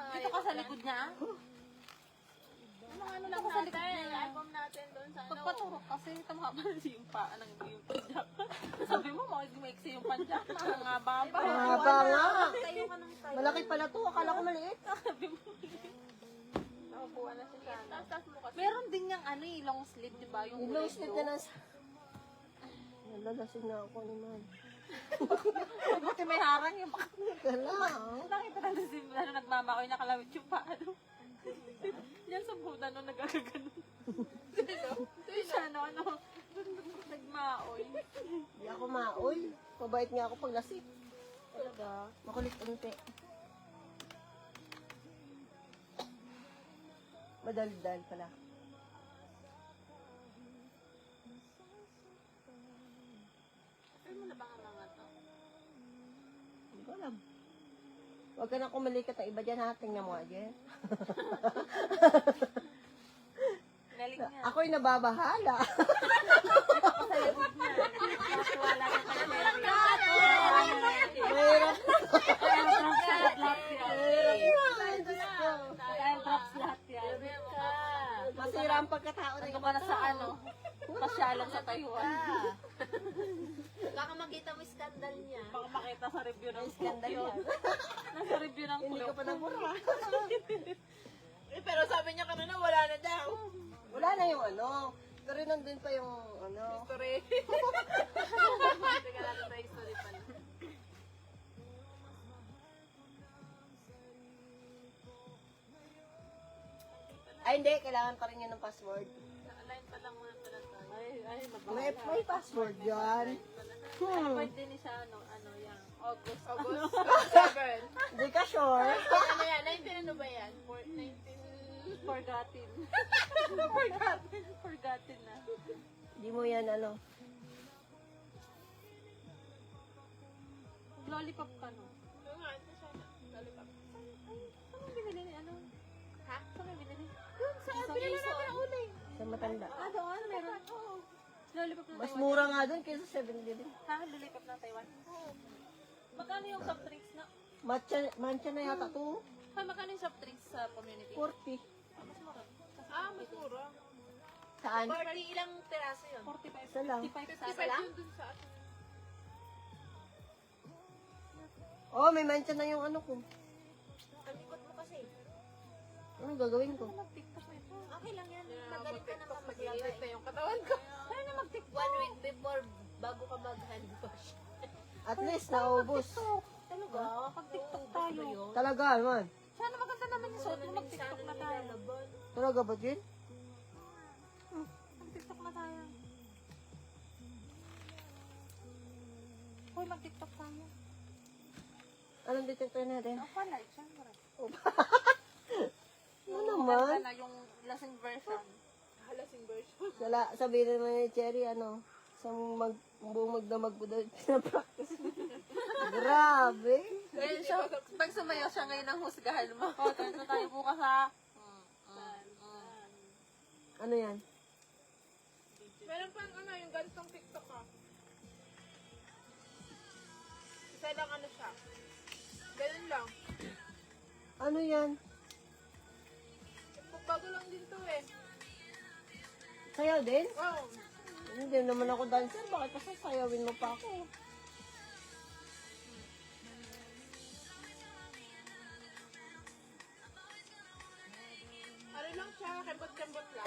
Dito ka sa likod niya. Ano ano lang natin. Album natin doon sa ano. Pagpaturok kasi tumaba na yung paa ng yung panjak. Sabi mo, maiksi yung panjak. Mga baba. Mahaba nga. Tayo ka ng tayo. Malaki pala to. Akala ko maliit. Sabi mo. Nakakuha na si Shana. Tapos mo kasi. Meron din yung ano eh, long sleeve, di ba? Yung Yung long sleeve na nasa... Nalalasing na ako naman. Buti may harang yung paa. Kala. Nakita na si ano, nagmamakoy, nakalawit yung paa. Yan sa buda no, nagagaganon. Siya ano, nagmaoy. Hindi ako maoy. Mabait nga ako pag lasik. Talaga. Makulit unti. Madaldal pala. Ay mo na ba nga mga to? Hindi ko alam. Huwag ka na kumalikat ng iba dyan ha. Tingnan mo nga dyan. Galing niya. Ako'y nababahala. Wala ka kay Terry. Mahirap. Dahil drops lahat yan. Masira ang pagkatao na Ano ka na sa ano? Pasyalan sa Taiwan. Baka makita mo skandal niya. Baka makita sa review ng Skandal Tokyo. yan. Nasa review ng Hindi ko pa nabura. Eh, pero sabi niya kanina wala na daw. Wala na yung ano. Pero nandun pa yung ano. History. Teka natin sa history pala. Ay hindi, kailangan pa rin yan ng password. Naka-line pa lang muna pala tayo. Ay, May password yan. Pwede ni siya, ano, yung August. August 7. Hindi ka sure? Ano yan? 19 ano ba yan? 19... Forgotten. Forgotten na. Hindi mo yan ano. Lollipop ka, no? Oo nga, ito siya. Lollipop. Saan mo binili ni ano? Ha? Saan mo binili? Sa pinila natin ang uling. Sa matanda. Ah, doon, meron. Oo. Lollipop ng Mas Taiwan. mura nga dun kaysa 7-Eleven. Ha? Lollipop ng Taiwan? Oo. Magkano yung soft drinks na? Mancha na yata to. Ha, magkano yung soft drinks sa community? 40. Ah, mas mura. Ah, mas mura. Saan? 40 ilang piraso yun? 45. Isa lang. 55 sa 55 atin. yun dun sa atin. Oh, may mancha na yung ano ko. Ang likod mo kasi. Ano gagawin ko? Mag-tiktok na ito. Okay lang yan. Kaya Magaling ka naman mag-tiktok, maglagay. mag-iinit na yung katawan ko. Kaya na mag-tiktok. 1 week before, bago ka mag-hand wash. At least naubos. Talaga? Mag-tiktok Naubos tayo. ba yun? Talaga naman. Sana maganda naman yung suot mo. Mag-tiktok na tayo. Talaga ba, Jin? Mag-tiktok na tayo. Hoy, mag-tiktok tayo. Anong detector natin? Ang palay, syempre. Ano naman? Na yung lasing version. Halasing version. Sabihin naman ni Cherry, ano, sa buong magdamag ko daw, pinapractice mo. Grabe. Ngayon siya, pag sumayaw siya ngayon ang husgahan mo. O, tayo na tayo bukas ha. Ano yan? Meron pa ano, yung ganitong TikTok ah. Isa lang ano siya. Ganun lang. Ano yan? Bago lang din to eh. Sayaw din? Wow. Hindi naman ako dancer. Bakit kasi sayawin mo pa ako? Ano lang siya, kembot-kembot lang.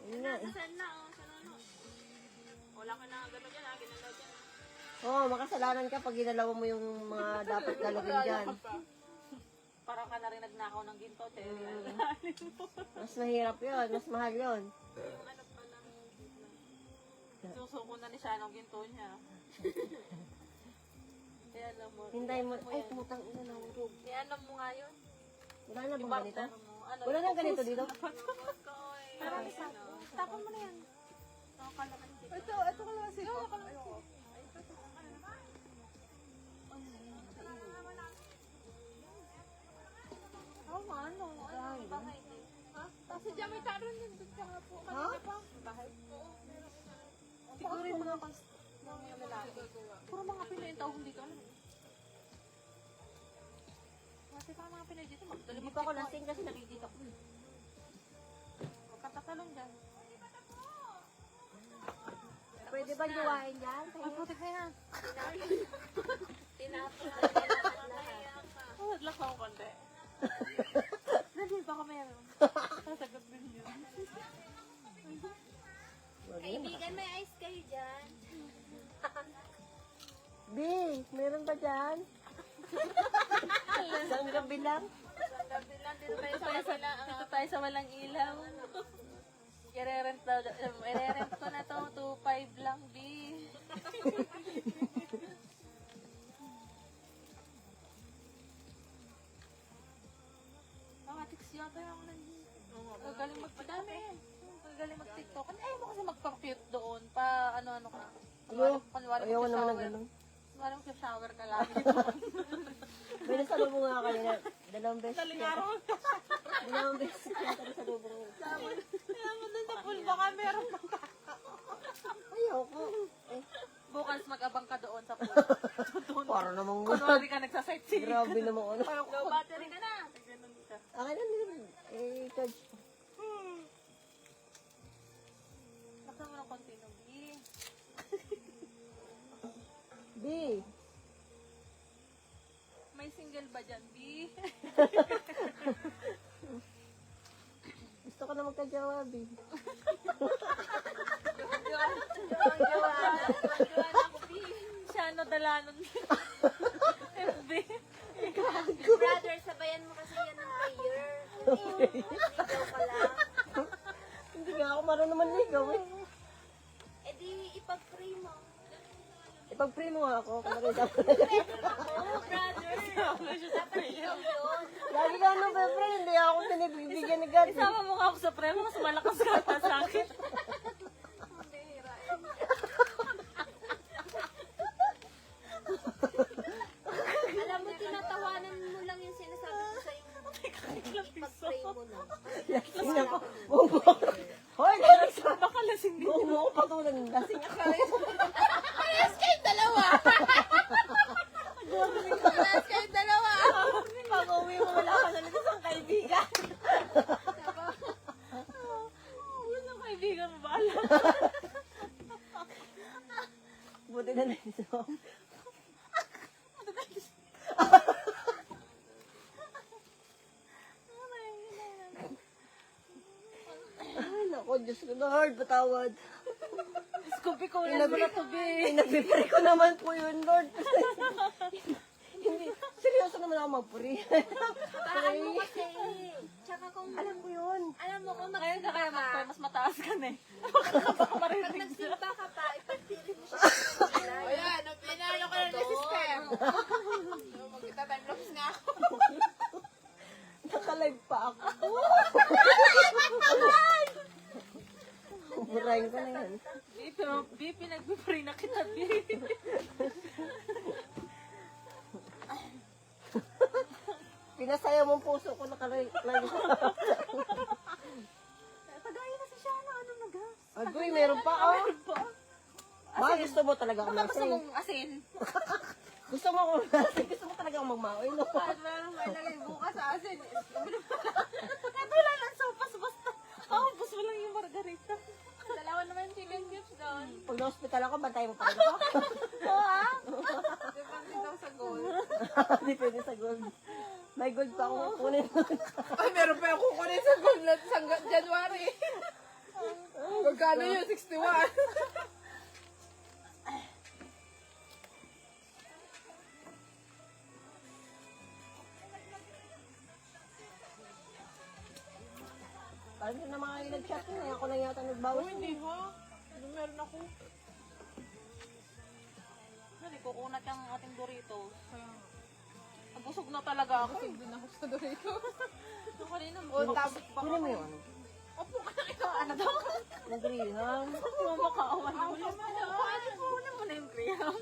Ayun nga. eh. Saan na, oh, saan na. Wala ka na gano'n dyan ah, ginalaw dyan. Oo, makasalanan ka pag ginalaw mo yung mga dapat galawin dyan. Parang ka na rin nagnakaw ng ginto, Cherry. Mas mahirap yun. Mas mahal yun. Ano pa lang. Susuko na ni siya ng ginto niya. Kaya alam mo. Hintay mo. Ay, putang ina na urog. Ianam mo nga yun. Wala na bang ganito? Partner mo. Ano, Wala nang ganito dito? Parang isa. Tapon mo na yan. kalamansi. Ito kalamansi ko. Ayoko. Ano? Ba nga ito? Kasi dyan may taron yun doon sa po. Ha? Kanina pa. Bahay. Siguro yung mga mga lalaki. Puro mga Pinoy yung tawag dito. Alam mo? Kasi pa mga Pinoy dito. Hindi pa ako lasing kasi nakikita ko. Magkatatalong dyan. Pwede ba gawain dyan? Ay, putik na yan. Tinapos na lahat-lahat. Oh, naglas ako konti. Dali, baka meron. Sasagot din yun. Kaibigan, may ice kayo dyan. B, meron ba dyan? Isang gabi lang. Dito tayo sa walang ilaw. I-rent ko na to, 2.5 lang, B. Mga tiks yata yung nandito. Gagaling magpadami. Gagaling mag-tiktok. Ano ayaw mo kasi magpa-cute doon? Pa ano-ano ka? Ano? Kunwari Ayaw ko naman ng mag-shower. ganun. Kunwari mag-shower ka lagi. May nasalubong nga kanina. Dalawang beses. Talingaro. Dalawang beses kaya nasalubong. Kaya mo doon sa pool, baka meron kang Ayaw ko. Eh, bukas mag-abang ka doon sa pool. para namang Kunwari ka nagsasightseeing. grabe naman ano. Low battery ka na. Ganun ka. Akin na din. Eh, charge ko. Laksan mo ng konti ng B. B, May single ba dyan, B? gusto ko na magka-jowa, B. Jowa ako, B. Siya ano, dalanon. FB. Brother, sabayan mo kasi yan ng prayer. Ligaw ka lang. Hindi nga ako marunong manligaw eh. E di, ipag-pray mo. Ipag-pray mo nga ako kung nakita ko. Oo, brother. Dapat ikaw yun. Lagi ka nung pepper, hindi ako pinibigyan ni God. Isama mo nga ako sa premo, mas malakas ka pa sa akin. Alam mo, tinatawanan mo lang yung sinasabi ko sa'yo. Ipag-pray mo na. Lasing ako. Hoy, lasing Baka lasing din. Huwag mo ako patulan. Lasing ako. Parehas kayong dalawa! Parehas kayong dalawa! Pag uwi mo, wala ka na lang isang kaibigan. Wala kaibigan mo ba? Alam. Buti na lang ito. Ay, naku, Diyos ko, Lord, patawad. Scoopy ko ulit mo na to, B. Pinagpipray ko naman po yun, Lord. Hindi, seryoso naman ako magpuri. Paan mo kasi. Tsaka kung, Alam ko yun. alam mo kung Ngayon ka magsimba kaya ka, magpay, mas mataas ka na eh. pag nagsimba ka pa, ipagpili mo siya. Ayan, pinalo ko na ni sister. Magkita-time lapse na ako. Nakalive pa ako. Burahin ko na yan. B, pinag-pray na kita, B. Pinasaya mong puso ko nakalive. Tagayin na si Shana, ano nagas? Agoy, meron pa oh. Ba, gusto mo talaga ako Gusto masing. mong asin? Gusto mo ako masing. Gusto mo talaga ako magmaoy, no? At meron may lagay bukas sa asin. Ito wala lang sopas, basta. Bus mo lang yung margarita. Dalawa naman chicken chips doon. Pag na-hospital ako, bantay mo pa rin ako. Oo ah. Depende daw sa goal. Hindi pwede sa gold. May gold pa ako kukunin. Ay, meron pa yung kukunin sa goal na sa January. Magkano yun? 61. Parang yun na mga nag-chat yun. Ako lang yata nagbawas. Hindi ha. Ano meron ako? Hindi, kukunat yung ating Doritos. Nabusog na talaga ako. Busog din ako sa Doritos. Yung kanina, O, tapos pa Kunin mo yun. Opo ka na ikaw. Ano daw? Nag-reham. Makaawan mo naman. Ano po naman na yung Graham?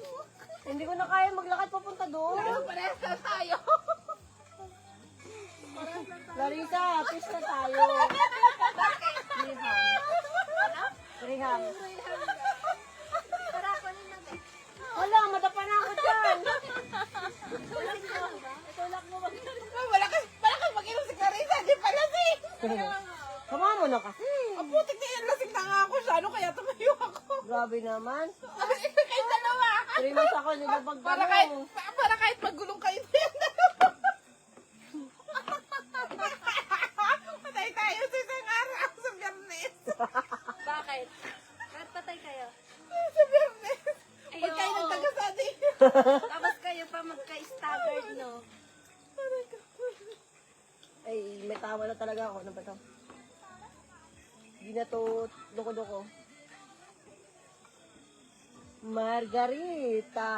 Hindi ko na kaya maglakad papunta doon. Parehas na tayo. Larissa, pista tayo. Reham. Reham. Para ako rin natin. Wala, madapa na ako dyan. Ay, malakas mag-inom si Carissa. Di pala si. Sama mo na kasi. Ang putik na yan. Lasing na nga ako siya. Ano kaya tumayo ako? Grabe naman. Kayo dalawa. 3 months ako nilabag Para kahit magulong kayo din. Patay tayo sa isang araw sa Biyernes. Bakit? Bakit patay kayo? Sa Biyernes. Ayaw. Pag kayo nagtagasadi. Tapos kayo pa magka-staggered, no? Ay, may tawa na talaga ako. Ano ba ito? Hindi na to loko-loko. Margarita.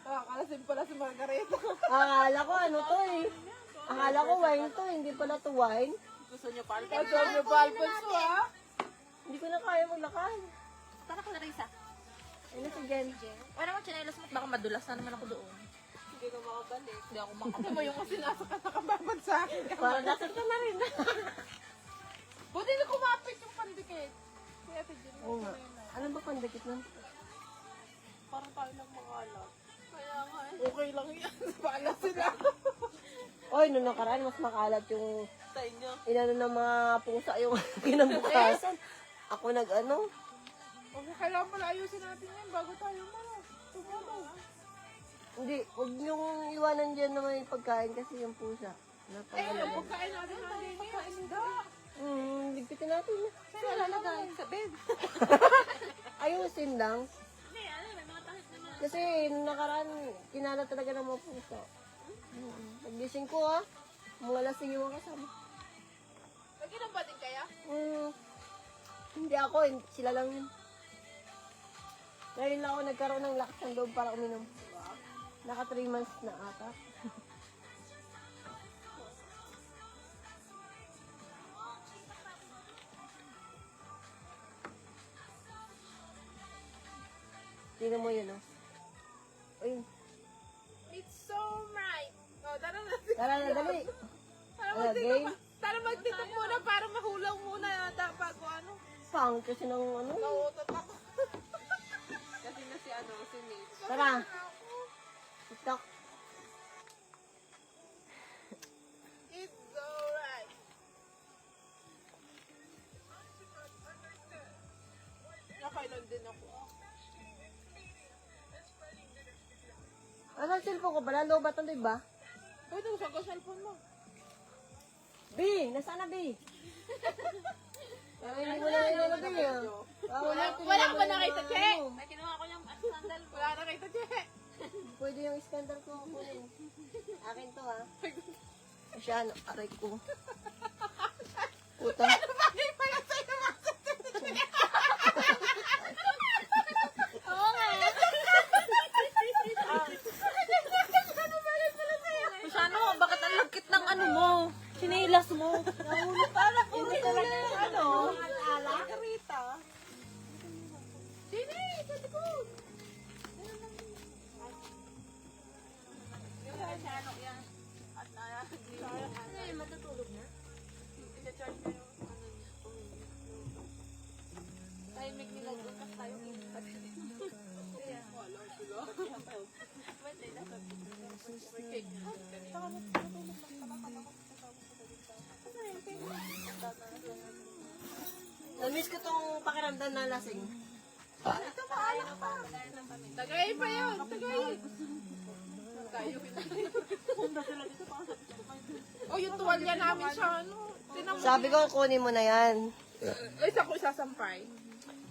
Nakakalasin pala si Margarita. Akala ko ano to eh. Akala ko wine to. Hindi pala to wine. Gusto niyo pa? Gusto niyo pa Alfonso, ha? Hindi ko na kaya maglakad. Para ko Larissa. Ano si Jen? Wala naman chinelas mo, baka madulas na naman ako doon. Hindi ka makabalik. Hindi ako makabalik. Ano mo yung kasi nasa ka nakababad sa akin? Parang nasa ka na rin. Buti na kumapit yung pandikit. Kaya tigil Oo nga. Ano ba pandakit nun? Parang tayo lang makalat. Kaya nga eh. Okay lang yan. Paala sila. Oy, nung nakaraan, mas makalat yung Sa inyo. inano ng mga pusa yung kinabukasan. Ako nag-ano. Okay, kailangan pala ayusin natin yan bago tayo tumulong. Hindi, huwag niyong iwanan dyan na may pagkain kasi yung pusa. Napakalaman. Pagkain natin natin yung isda. Ligpitin natin. Saan nalalagay? Sa bed. Ayusin lang. Kasi nung nakaraan, kinalat talaga ng mga pusa. Paggising ko mga lasing yung kasama. Nag-inom ba din kaya? Hindi ako, sila lang yun. Ngayon lang ako nagkaroon ng lakas ng loob para uminom. Naka 3 months na ata. Tingnan mo yun, Uy, It's so right. Oh, tara na. tara na, dali. Tara game? magtitok muna para mahulaw muna bago ano. Pang kasi ng ano. Nautot ako. Kasi na si Nate. Tara. TikTok. It's alright. Nakailan din ako. Ano ang cellphone ko ba? Lalo ba ito, ba? Pwede mo sa cellphone mo. B! Nasaan na B? Ay, hindi mo na inano B, Wala ka ba nakita, Che? May kinuha ko yung sandal ko. Wala na kita, Che. Pwede yung scandal ko kunin. Akin to, Asyan, aray ko. Puta. Bakit pala sa'yo Oo nga. Sana mo, bakit ang lagkit ng ano mo? Sinilas mo. Nahulog para ko. Hindi talaga yung ano. Margarita. Sini, sa likod. Yung sa ano yan. At Ano yun, matutulog na? i-charge ko yung ano niya. Timing nila doon kasi tayo ipat. Wala sila. Pwede na sa cake. Saka matutulog lang kasama ko. Namiss ko tong pakiramdam na lasing. Ito pa, pa. Tagay pa yun. Tagay. Tayo. Oh, yung tuwalya namin siya, ano. Tinan mo. Sabi ko, kunin mo na yan. Isa ko isasampay.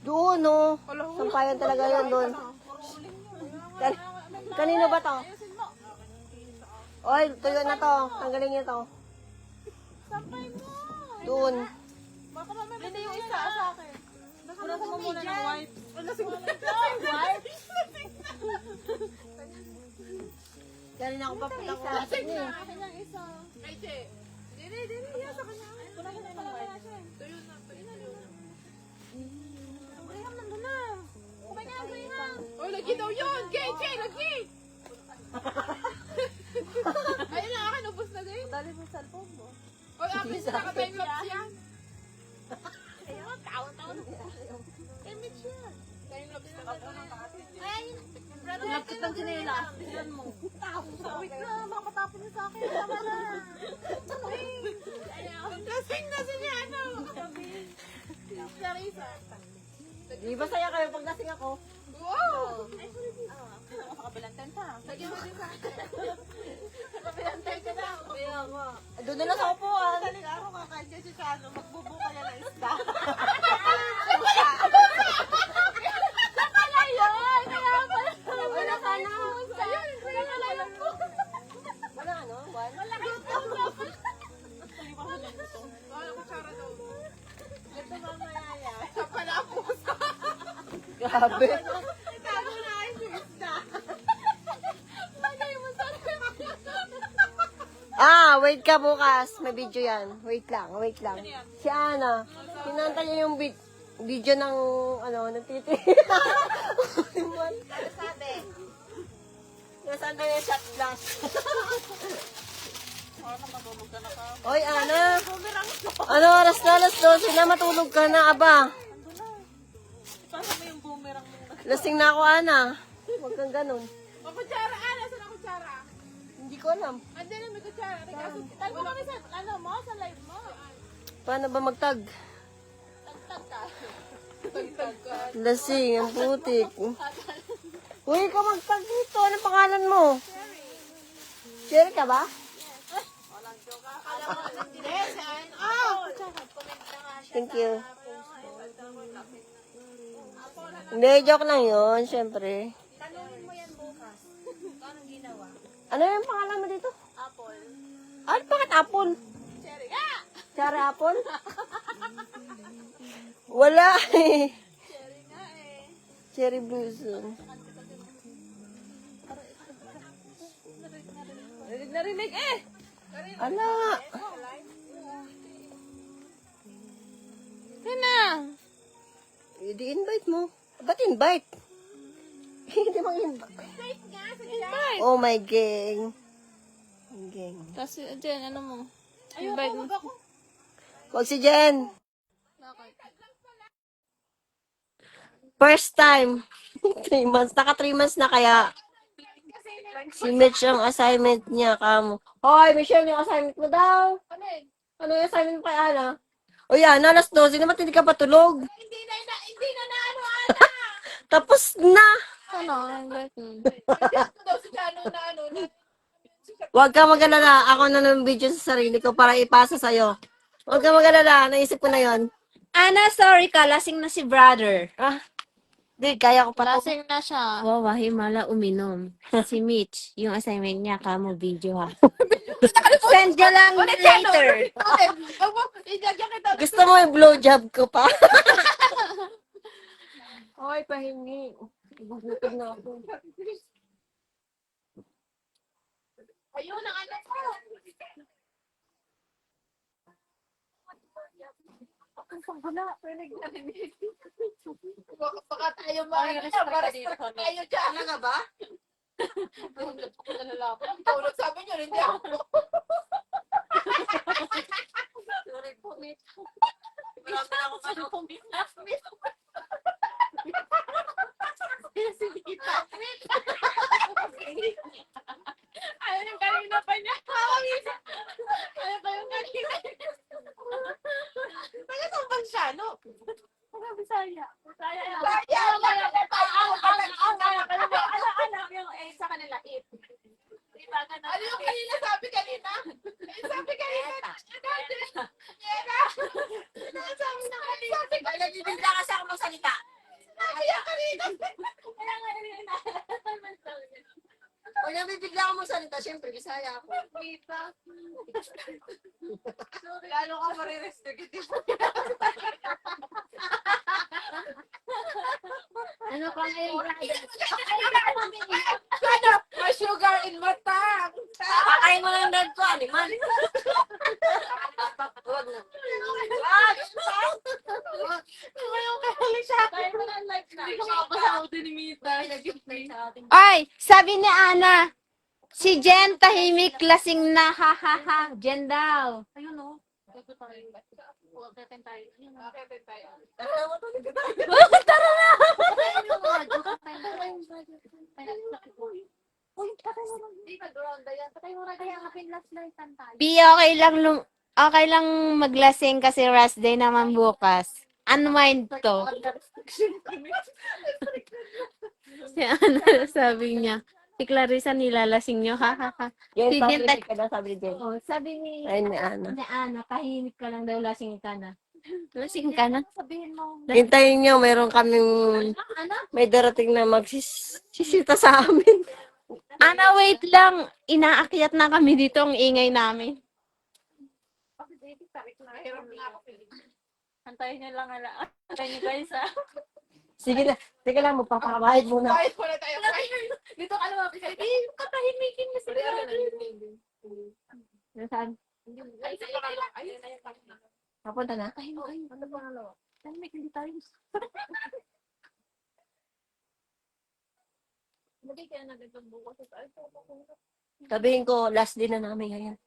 Doon, Sampayan talaga yan doon. Kanino ba to? Oy, tuyo na to. Tanggalin niyo to. Sampay mo. Doon. Baka mamaya hindi yung isa sa akin. Punan mo muna ng wipe. Wala siguro. Kanina ako papunta ko lasing niyo. Akin lang isa. Ay, Che. Hindi Oh, lagi daw yun! Gay, Jay, lagi! Ayun na, akin, ubos na din. Dali mo sa cellphone mo. Oy, akin, naka-time lapse yan. Ayun, taon-taon. Image yan. Time lapse na ako ng kapatid. Ay, Lapit ng sinila. Tignan mo. Wait na, makatapon niya sa akin. Tama na. Lasing na si ano. Clarissa. Di ba saya kayo pag lasing ako? Wow! Sa kabilang tent ha. Lagyan mo din sa akin. Kapilantay ka na. Kaya nga. Doon na lang sa upuan. Daling araw kakain kasi sa ano, magbubo ka na ng isda. Wala ka na. Ayun, wala ka lang po. Wala ano? One? Wala kutsara daw. Ito mamaya yan. Sa pala ang puso. Grabe. Itago na kayo sa isda. Bagay mo sa Wait ka bukas. May video yan. Wait lang. Si Ana. Kinanta niya yung video ng, ng titi. ano sabi? Nasaan daw yung shot glass? Ano, matulog ka na ka. Oy, Ana. Ano oras na? Alas 12 na. Matulog ka na, aba. Ipasa mo yung boomerang mo. Lasing na ako, Ana. Huwag kang ganun. O kutsara, saan ang kutsara? Hindi ko alam. Andiyan na may kutsara. Tago mo kami sa, sa live mo. Paano ba magtag? Tagtag ka. Tagtag ka. Lasing, ang putik. Uy, ikaw magtag dito. Anong pangalan mo? Cherry ka ba? Yes, and oh! Thank you. Hindi, joke lang yun, syempre. Tanungin mo yan bukas. Anong ginawa? Ano yung pangalan mo dito? Apple. Bakit apple? Cherry. Ah! Cherry apple? Wala eh. Cherry nga eh. Cherry blossom. Narinig eh! Ala. Yan na! I-invite mo. Ba't invite? Hindi mang invite. Invite! Oh my gang. Gang. Tapos, dyan, ano mo? Invite mo. Huwag si Jen. First time. 3 months. Naka 3 months na kaya. Si Mitch ang assignment niya, kamo. Hoy, Michelle, yung assignment mo daw. Ano yung assignment mo kay Ana? O yan, alas 12 naman, hindi ka pa tulog. Hindi na ano, Ana! Tapos na. Ano? Invite mo. Invite mo daw si Jano na ano. Huwag ka mag-alala. Ako na ng video sa sarili ko para ipasa sa'yo. Huwag ka mag-alala. Naisip ko na yon. Ana, sorry ka. Lasing na si brother. Di, kaya ko pa to. Lasing na siya. Wow, himala uminom. Si Mitch, yung assignment niya, kamo video ha. Send niya lang later. Gusto mo yung blowjob ko pa? Hoy, pahingi. Ibubutog na ako. Ayun ang ano ko. Baka tayo tayo dyan. Talaga ba? Tulog sabi niyo, hindi ako. Sorry po, Mitch. Marami na ako ano. Ayaw yung kanina pa niya. Ayaw pa yung kanina. Taga saan ba siya, no? Taga Bisaya. Bisaya. Anak yung sa kanila, it. Ano yung kanina sabi kanina? Sabi kanina. Sabi na kanina. Nagbibigla kasi ako magsalita. Kaya kanina. Kaya nga kanina. Pag nabibigla ako magsalita, syempre, Bisaya ako. Mita. Lalo ka marirestricted. Ano pa ngayon, brother? Ano? May sugar in mata. Kakain mo lang dad ko, animal. Kaya mo na live na. Hindi ko makapasahod din ni Mita. Ay, sabi ni Ana, si Jen tahimik lasing na, ha ha ha. Jen daw. Ayun o. Dito tayo. Akitin tayo. Akitin tayo. Tara na! Pi, okay lang maglasing kasi rest day naman bukas. Unwind to. Si Ana sabi niya, si Clarissa nilalasing niyo, ha ha ha. Yan, Si Jen, tahimik ka na, sabi ni Jen. oh, sabi ni Ay, ni Ana. tahimik ka lang daw, lasing ka na. Lasing ka na? Sabihin mo. Hintayin nyo, mayroon kaming, may darating na magsisita sa amin. Ana, wait lang. Inaakyat na kami dito, ang ingay namin. Mahirap na ako. Antayin niyo lang ala. Antayin niyo guys ha. Sige na, sige lang, magpapakabahid muna. Kahit muna tayo. Dito ka lumapit. Katahimikin na sila. Nasaan? Ay, isa pa lang. Ayun na yung kanina. Papunta na? Ano pa nga tahimik, hindi tayo. Lagay kaya na dito bukas. Ay, Sabihin ko, last din na namin ngayon.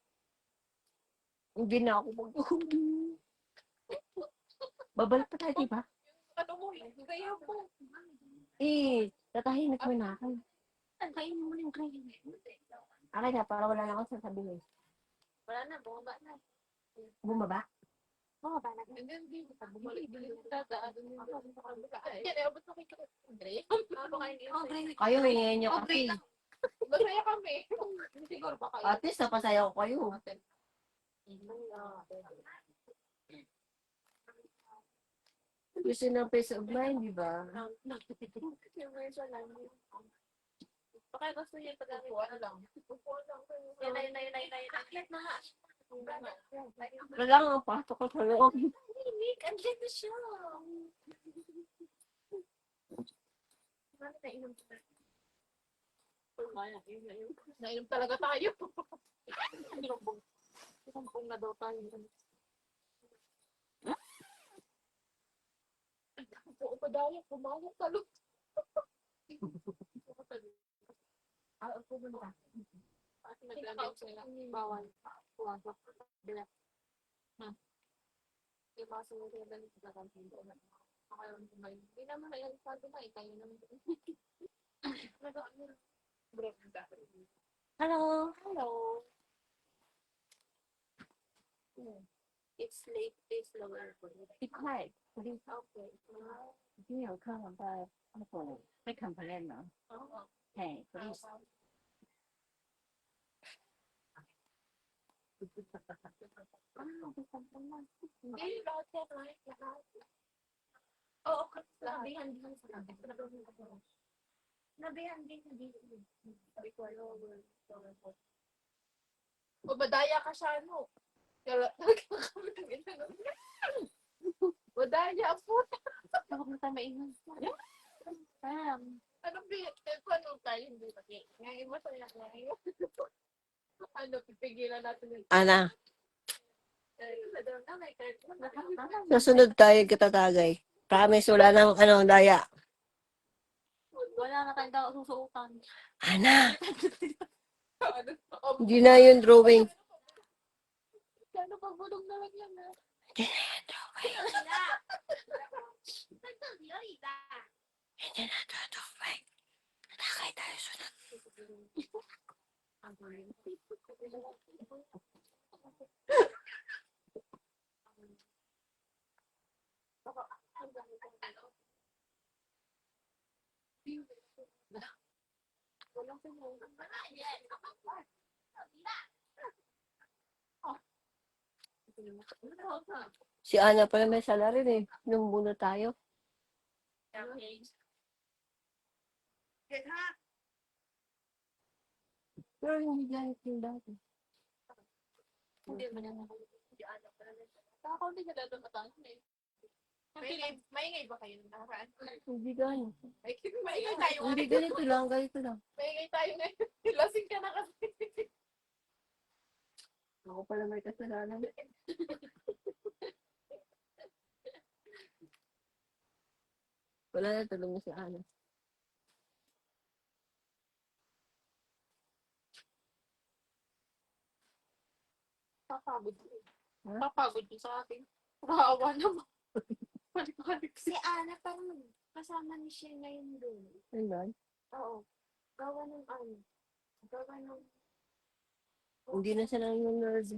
Hindi na ako babalik pa tayo, di ba? ano mo, kaya po. Tatahimik mo na ako. Kainin mo yung kain. Akin na, para wala na akong sasabihin. Wala na, bumaba na. Bumaba? Bumaba na. Hindi, bumalik. Yan, abot na kayo. Kayo, hingin nyo kasi. Masaya kami. Siguro ba kayo? At least, napasaya ko kayo. Gusto ng peace of mind, di ba? Baka gusto niya pag upuan lang. Upuan lang. Yan na. Akit na nga. Wala nga, pasok ko sa loob. Nick, andyan na siya. Nainom talaga tayo. Sumpong na daw tayo. Oo pa dahil, pumayag talo. Ako ba na? Kasi naglalagay sila. Bawal. Pumasok. Bila. Yung mga sumunod na ganit sa kantin doon. Hindi naman kayo sabi na, kayo naman. Hello. Hello. It's late, please lower. Be quiet. Okay. 今天有客人在被 complain 呢。 Oo. Hey, please. Hindi, lahat yan, lahat. Oo, nabihan din sa kantin. Nabihan din sa dito. Sabi ko, lower. O, badaya ka siya, no? Kaya, kami ng ina. Badaya po. Ako na tayo maingat. Ano paano tayo hindi pati? Ngayon mo sa'yo ngayon. Ano, pipigilan natin yung Ana, may card. nasunod tayo katatagay. Promise, wala nang daya. Wala na tayong daw susuutan. Ana, Ano? hindi na yung drawing. Ano pa bulong na lang yan, ha? Hindi na ito drawing. Natakay tayo sunod. Walang sumulong. Si Ana pala may salary eh. Nung muna tayo. Pero hindi ganit yung dati. Hindi mo na ako hindi ka dato mataas eh. Maingay ba kayo ng nakaraan? Hindi ganit. Maingay tayo. Hindi ganito lang, ganito lang. Maingay tayo ngayon. Lasing ka na kasi. Ako pala may kasalanan. Wala na, tulog na si Ana. Papagod yun. Ha? Papagod yun sa akin. Nakaawa naman. Balik-balik Si Ana, parang kasama ni siya ngayon doon. Ayun. Oo. Gawa ng ano. Gawa ng... Hindi na siya nang nerd.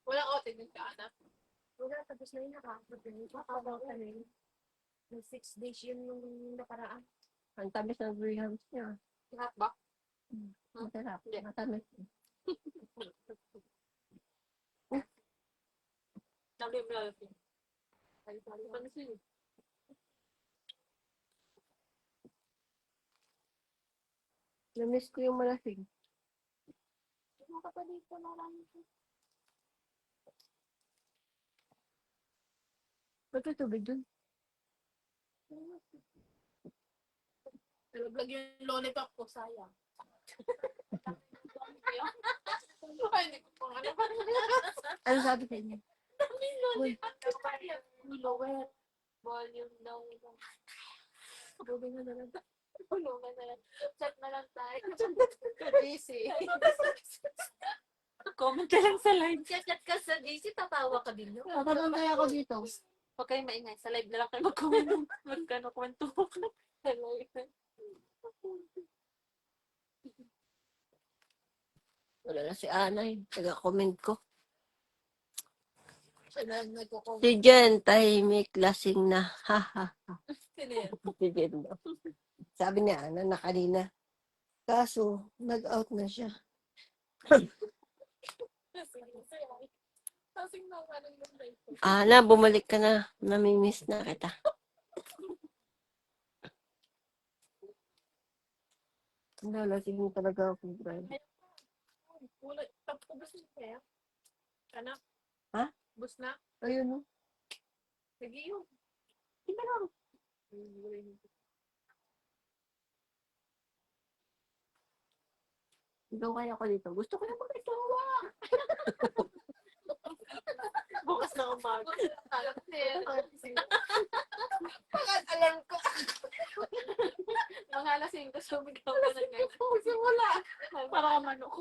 Walang outing yung kaana. Wala, tapos na yun nakakabang ka na yun. Yung 6 days yun yung nakaraan. Ang tamis ng grahams niya. Lahat ba? Masarap. Hindi. Matamis. Sabi mo lang yun. Panis yun. Namiss ko yung malasing. Yung kapatid ko na lang. Ba't may tubig dun? Nalaglag yung lollipop ko, sayang. Ay, hindi ko pang ano. Ano sabi sa inyo? Lollipop ka pa yan. Lower. Volume down. Gawin na lang. Tulungan na lang. Chat na lang tayo. Busy. Comment ka lang sa live. Chat ka sa JC, tatawa ka din. No? Tatanong kaya ako dito. Huwag kayong maingay. Sa live na lang kayo mag-comment. Magkano-kwento ko sa live. Wala na si Ana eh. Taga-comment ko. Siya na nagko-comment. Si Jen, tahimik, lasing na. Ha, ha. Sino yan? Si Jen daw. Sabi ni Ana na kanina. Kaso, nag-out na siya. Kasing na nga ng live ko. Ana, bumalik ka na. Namimiss na kita. Nalasing mo talaga ako, Brian. Wala. Tapos bus na kaya? Anak? Ha? Bus na? Ayun no. Sige yun. Hindi ka lang. Ikaw kaya ako dito. Gusto ko na mag-asawa. Bukas na umaga. Alam ko Alam ko. mga lasing ko sumigaw ka na ngayon. Kasi wala. Para ka manok.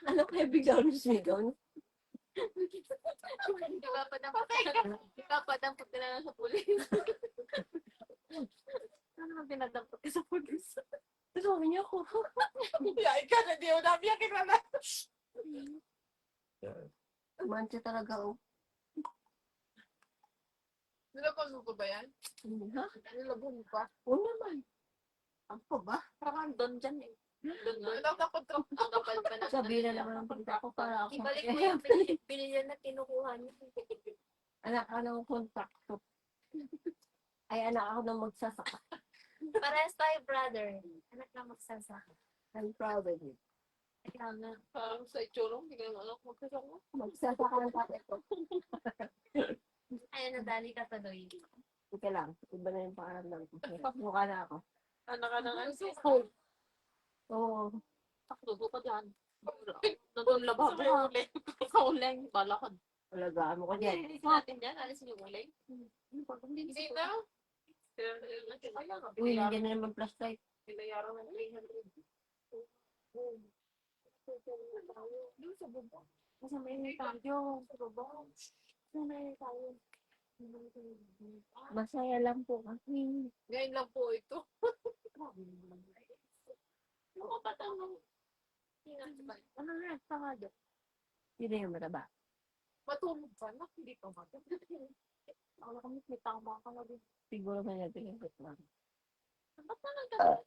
Ano kaya bigla ako sumigaw? No? Ipapadampot ka na lang sa pulis. Ano nga pinadampot ka sa pulis? Sabi niya ako. Yain ka na, di mo namin yakin na na. Mancha talaga ako. Nilabon mo ko ba yan? Ha? Nilabon mo pa? Oo naman. Ako ba? Parang doon dyan eh. Doon. Alam na ko to. Ang kapal pa na. Sabi na lang ang pagka ko para ako. Ibalik mo yung binilyan na kinukuha niyo. Anak ka ng kontakto. Ay, anak ako ng magsasaka. Parehas tayo, brother. Anak lang magsasaka. I'm proud of you. Kaya nga. Parang sa itsurong, hindi ka naman anak magkasama. Magsasaka ng tatay ko. Ayun, nadali ka tuloy. Ika lang. Iba na yung pangalan ko. Mukha na ako. Anak ka ng ano? Oo. Taklubo ka dyan. Nandun lababo ha. Sa uling. Bala ka. Alagaan mo ko dyan. Alis natin dyan. Alis niyo uling. Hindi na. Uy, nandiyan na naman plus light. Pinayaran ng 300. Doon sa bubong. Kasi may tayo. Sa bubong. May tayo. Masaya lang po kasi. Ngayon lang po ito. Ako pa tama. Ano na? Tama doon. Sino yung mataba? Matulog ka na. Hindi ka matulog. Ako na kami. May tama ka na din. Siguro may natin yung lang. Ba't na nagkakaroon?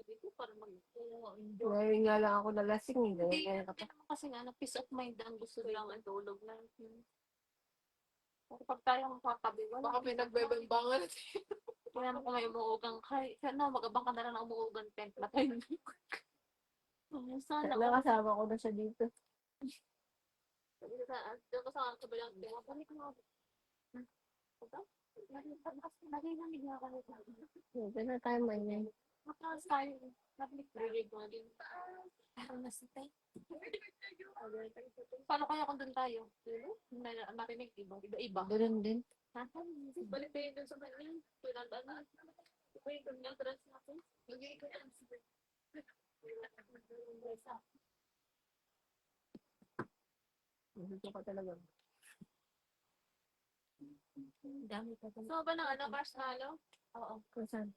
Dito para mag-enjoy. Ngayon nga lang ako nalasing. Hindi Ngayon ka pa. naman kasi nga, peace of mind ang gusto lang ang tulog na. Kapag tayo magkatabi, wala. Baka may nagbebembangan. Kaya naman kung may umuugang, sana mag-abang ka na lang ng umuugang tent na tayo. Sana. Nakasama ko na siya dito. Doon ka sa kabilang tent. Balik na ako. Narinig niya ako. Hindi na tayo mainay. Mataas tayo. Nabalik ko na din. Parang nasitay. Paano kaya kung doon tayo? Narinig iba-iba. Ganun din. Balik tayo doon sa kanila. Pinandaan. Wait, kung na-trans natin. Magiging ko yan. Gusto ko talaga. Dami pa talaga. So ba ng ano, marshmallow? Oo. Kung saan?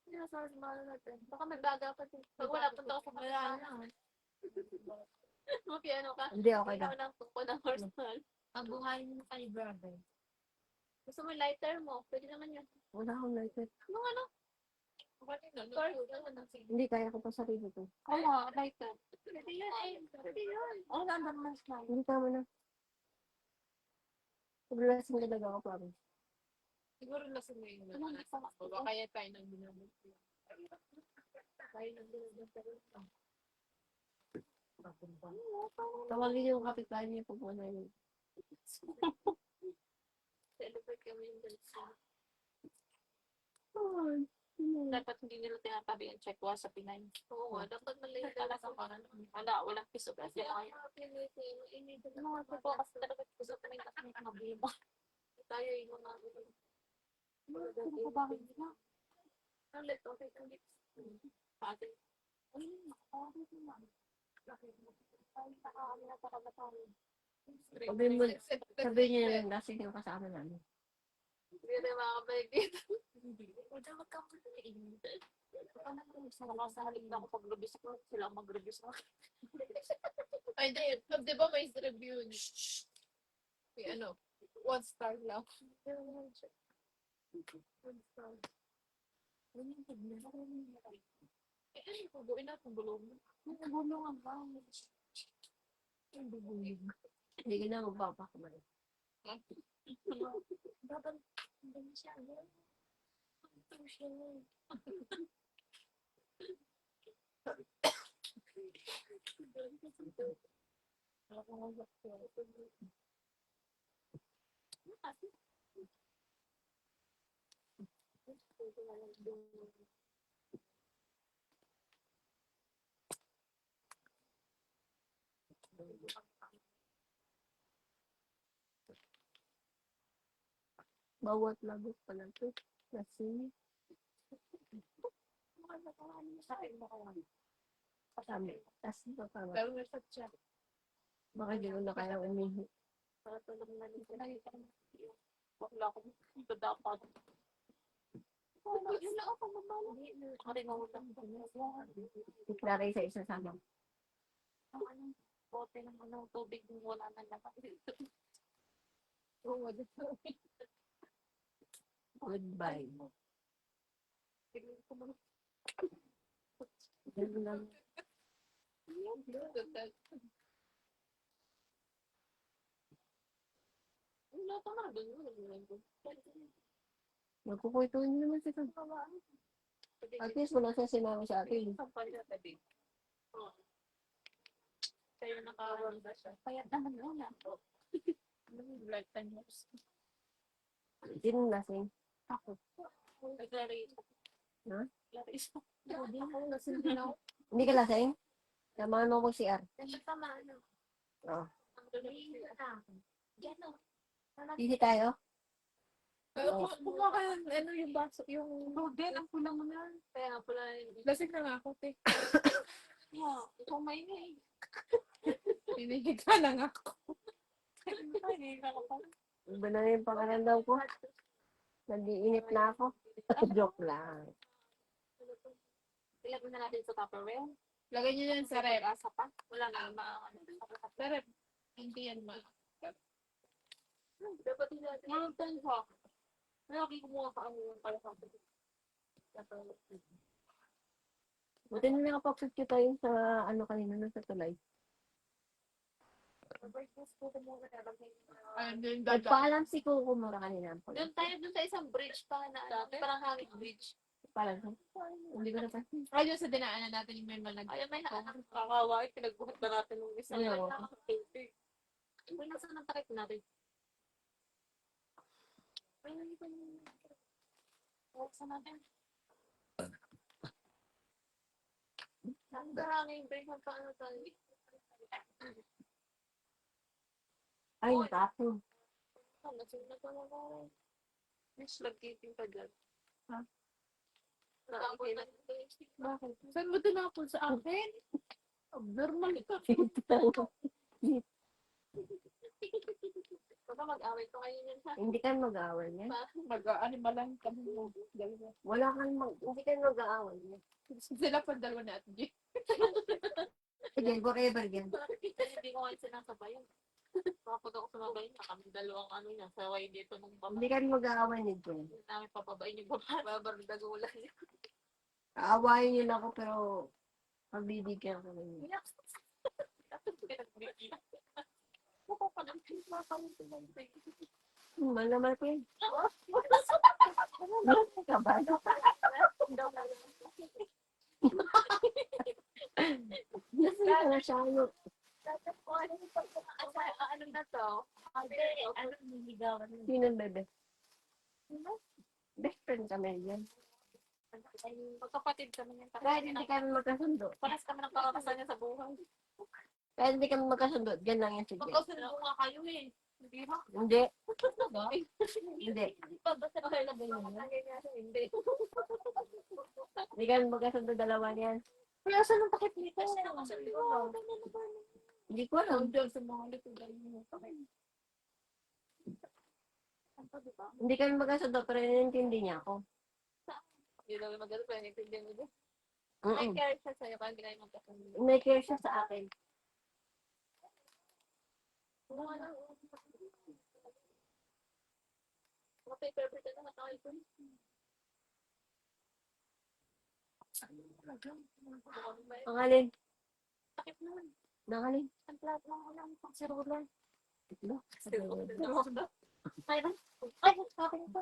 Hindi na sa marshmallow natin. Baka may baga pa din. Pag wala, punta ko sa marshmallow. Mapiano ka? Hindi, okay lang. Ikaw lang tuko ng marshmallow. Ang buhay mo kay brother. Gusto mo lighter mo? Pwede naman yun. Wala akong lighter. Anong ano? Torch? Hindi, kaya ko pa sarili ko. Oo nga, lighter. Pwede yun eh. Pwede yun. Oo, nandang marshmallow. Hindi tama na. Pag-lasing talaga ako, promise. Siguro lasing mo yung Ano, mga nasa baba. Kaya tayo nang binabot. tayo nang dinadala. Tawagin yung kapitbahay niya po muna yun. Celebrate kami yung dance. Ay, Dapat hindi nila tinatabi ang check wa sa Pinay. Oo nga, dapat malayo talaga sa kanan. Walang piso kasi ay. Mga po kasi talaga piso pa rin kasi may mabima. Tayo yung mga bakit nila? Ang lit, okay, ang lit. Pati. Ay, nakakawin naman. Ay, nakakawin na talaga tayo. sabihin niya lang, lasing yung kasama namin. Hindi na makakabalik dito. Huwag ka magkamali. Sa halip na ako pag-review sa sila ang mag-review sa akin. Ay, di ba may review? May ano, 1 star lang. Eh, ano yung pubuin natin bulong? Bulong ang ba? Hindi ka na magpapakamay. Dapat, hindi siya. Ito siya. Bawat lagot pala ito. Lasing. Kasama. Lasing pa pa. Pero may sad siya. Baka di ko na kaya umihi. Para tulog na nito. Wala akong dapat. Yun lang ako mamalo. Kari nga wala. Deklare sa isa sama. Ang anong bote ng anong tubig yung wala na laman. Oo, Goodbye. Ganun lang. Wala pa nga doon. Magkukwento niyo naman siya. At least wala siya sinama sa atin. Kaya nakawala siya. Kaya naman wala. Lifetime moves. Sino lasing? Ako. Clarissa. Ha? Clarissa. Hindi ako lasing din ako. Hindi ka lasing? Samahan mo mag CR. Tama, ano? Oo. Ang dalawa na. Gano'n. Hindi tayo? Pero kumakain, ano yung baso, yung... Din, ang pula mo na. Kaya nga pula yun. Lasing na nga ako, te. Yeah, ikaw may ngay. Hinihiga lang ako. Hindi ka pa. Iba na yung pangalandaw ko. Nag-iinip na ako. Joke lang. Ilagay na natin sa Tupperware. Lagay niyo yan sa rep. Asa pa. Wala na maangan. Sa rep. Hindi yan ma... Dapat din natin. Ngayon tayo ha. Malaki kumuha ka ang yung kaya sa Buti na nakapag-50 tayo sa ano kanina na sa tulay. Ayun, Nagpaalam si Coco Mora kanina. Doon tayo doon sa isang bridge pa na parang hanging bridge. Paalam. Hindi ko na pa. Ayun sa dinaanan natin yung may malag. Ay, may kakaway. Pinagbuhat na natin ng isa. Ayaw. Uy, nasaan ang takip natin? Ay, hindi ko yung... Saan natin? Ang hanging bridge. Paano tayo? Ay, natapon. Lasing na talaga. Miss, nag-taping ka dyan. Ha? Nakapon na. Bakit? Saan mo tinapon sa akin? Abnormal ka. Baka mag-away ko ngayon yun, ha? Hindi kayo mag-aaway niya. Mag-animalan kami mo. Dalawa. Hindi kayo mag-aaway niya. Sila pa dalawa na at G. Sige, forever yan. Hindi ko ngayon sinasabayan. Kapag ako sumabayin na kami dalawang ano niya, saway dito nung Hindi babae. kayo mag-aaway nito. Hindi namin papabain yung babae. Babardagulan niya. Aawayin niyo na ako, pero pagbibigyan ko ninyo. Iyak. Pinagbigyan. Mukha pa ng pinapalitan. Malamal ko yun. Nasaan ka na siya? Ano na to? Ano niligawan mo? Sino bebe? Best friend kami yan. Magkapatid kami yung Kahit hindi kami magkasundo. Paras kami ng karanasan niya sa buhay. Kahit hindi kami magkasundo, dyan lang yan sige. Magkasundo nga kayo eh. Hindi ba? Hindi. Talaga? Hindi. Basta okay na ba yun? Hindi. Hindi kami magkasundo dalawa niyan. Kaya saan ang pakit nito? Hindi ko alam. Diyan sa mga litugan mo. Hindi kami magkasundo, pero inintindi niya ako. Hindi daw magano pero naintindihan mo din. May Mm-mm. care siya sa'yo kaya hindi kayo magkasundo. May care siya sa akin. Mga paper pa na matawag ko. Pangalin. Sakit naman. Nangalin. Ang plato lang ko lang pang sirulan. Ito. Ay, ay, sabi nito.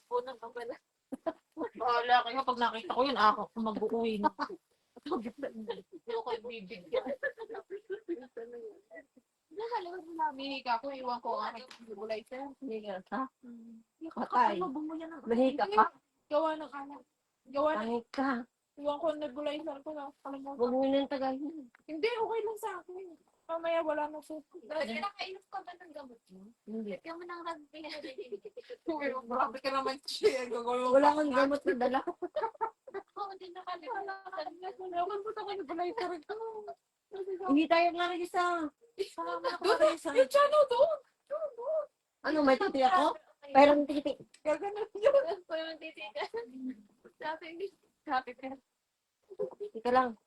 Unang ka pala. Bahala kayo pag nakita ko yun, ako mag-uwi na. Hindi ko kayo bibigyan. Nakalaman mo namin, hika ko, iwan ko ang aking nebulizer. Hindi ka. Ha? Patay. Patay. Bumuya ng Mahika ka. gawa ng anak. Gawa ng, Pangit ka. iwan ko ang nebulizer ko na. Kalimutan. Huwag mo nang tagal. Hindi, okay lang sa akin. Mamaya wala na po. Nakainom ka ba ng gamot mo? Hindi. Kaya mo ng rugby. Grabe ka naman, Chia. Gagawin mo. Wala kang gamot na dala. Oo, hindi nakalimutan. Nakalimutan ko yung nebulizer ko. Hindi tayo nga rin isa. Yung channel doon. Ano, may titi ako? Parang titi. Gaganon yun. Ko yung titigan. Sabi ka. Tika lang.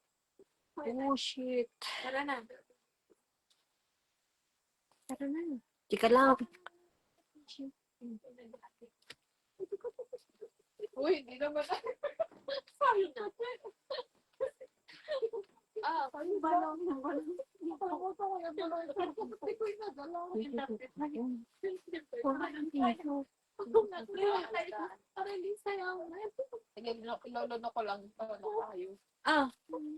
Oh, shit. Tara na. Tara na. Tika lang. Uy, hindi naman. Sorry na. Ah, Ay, bala ko ng bala. Nakalimutan ko yung nebulizer ko. Hindi ko inadala. Parang sayaw na. Sige, ilolonok ko lang. Ilolonok tayo. Ah,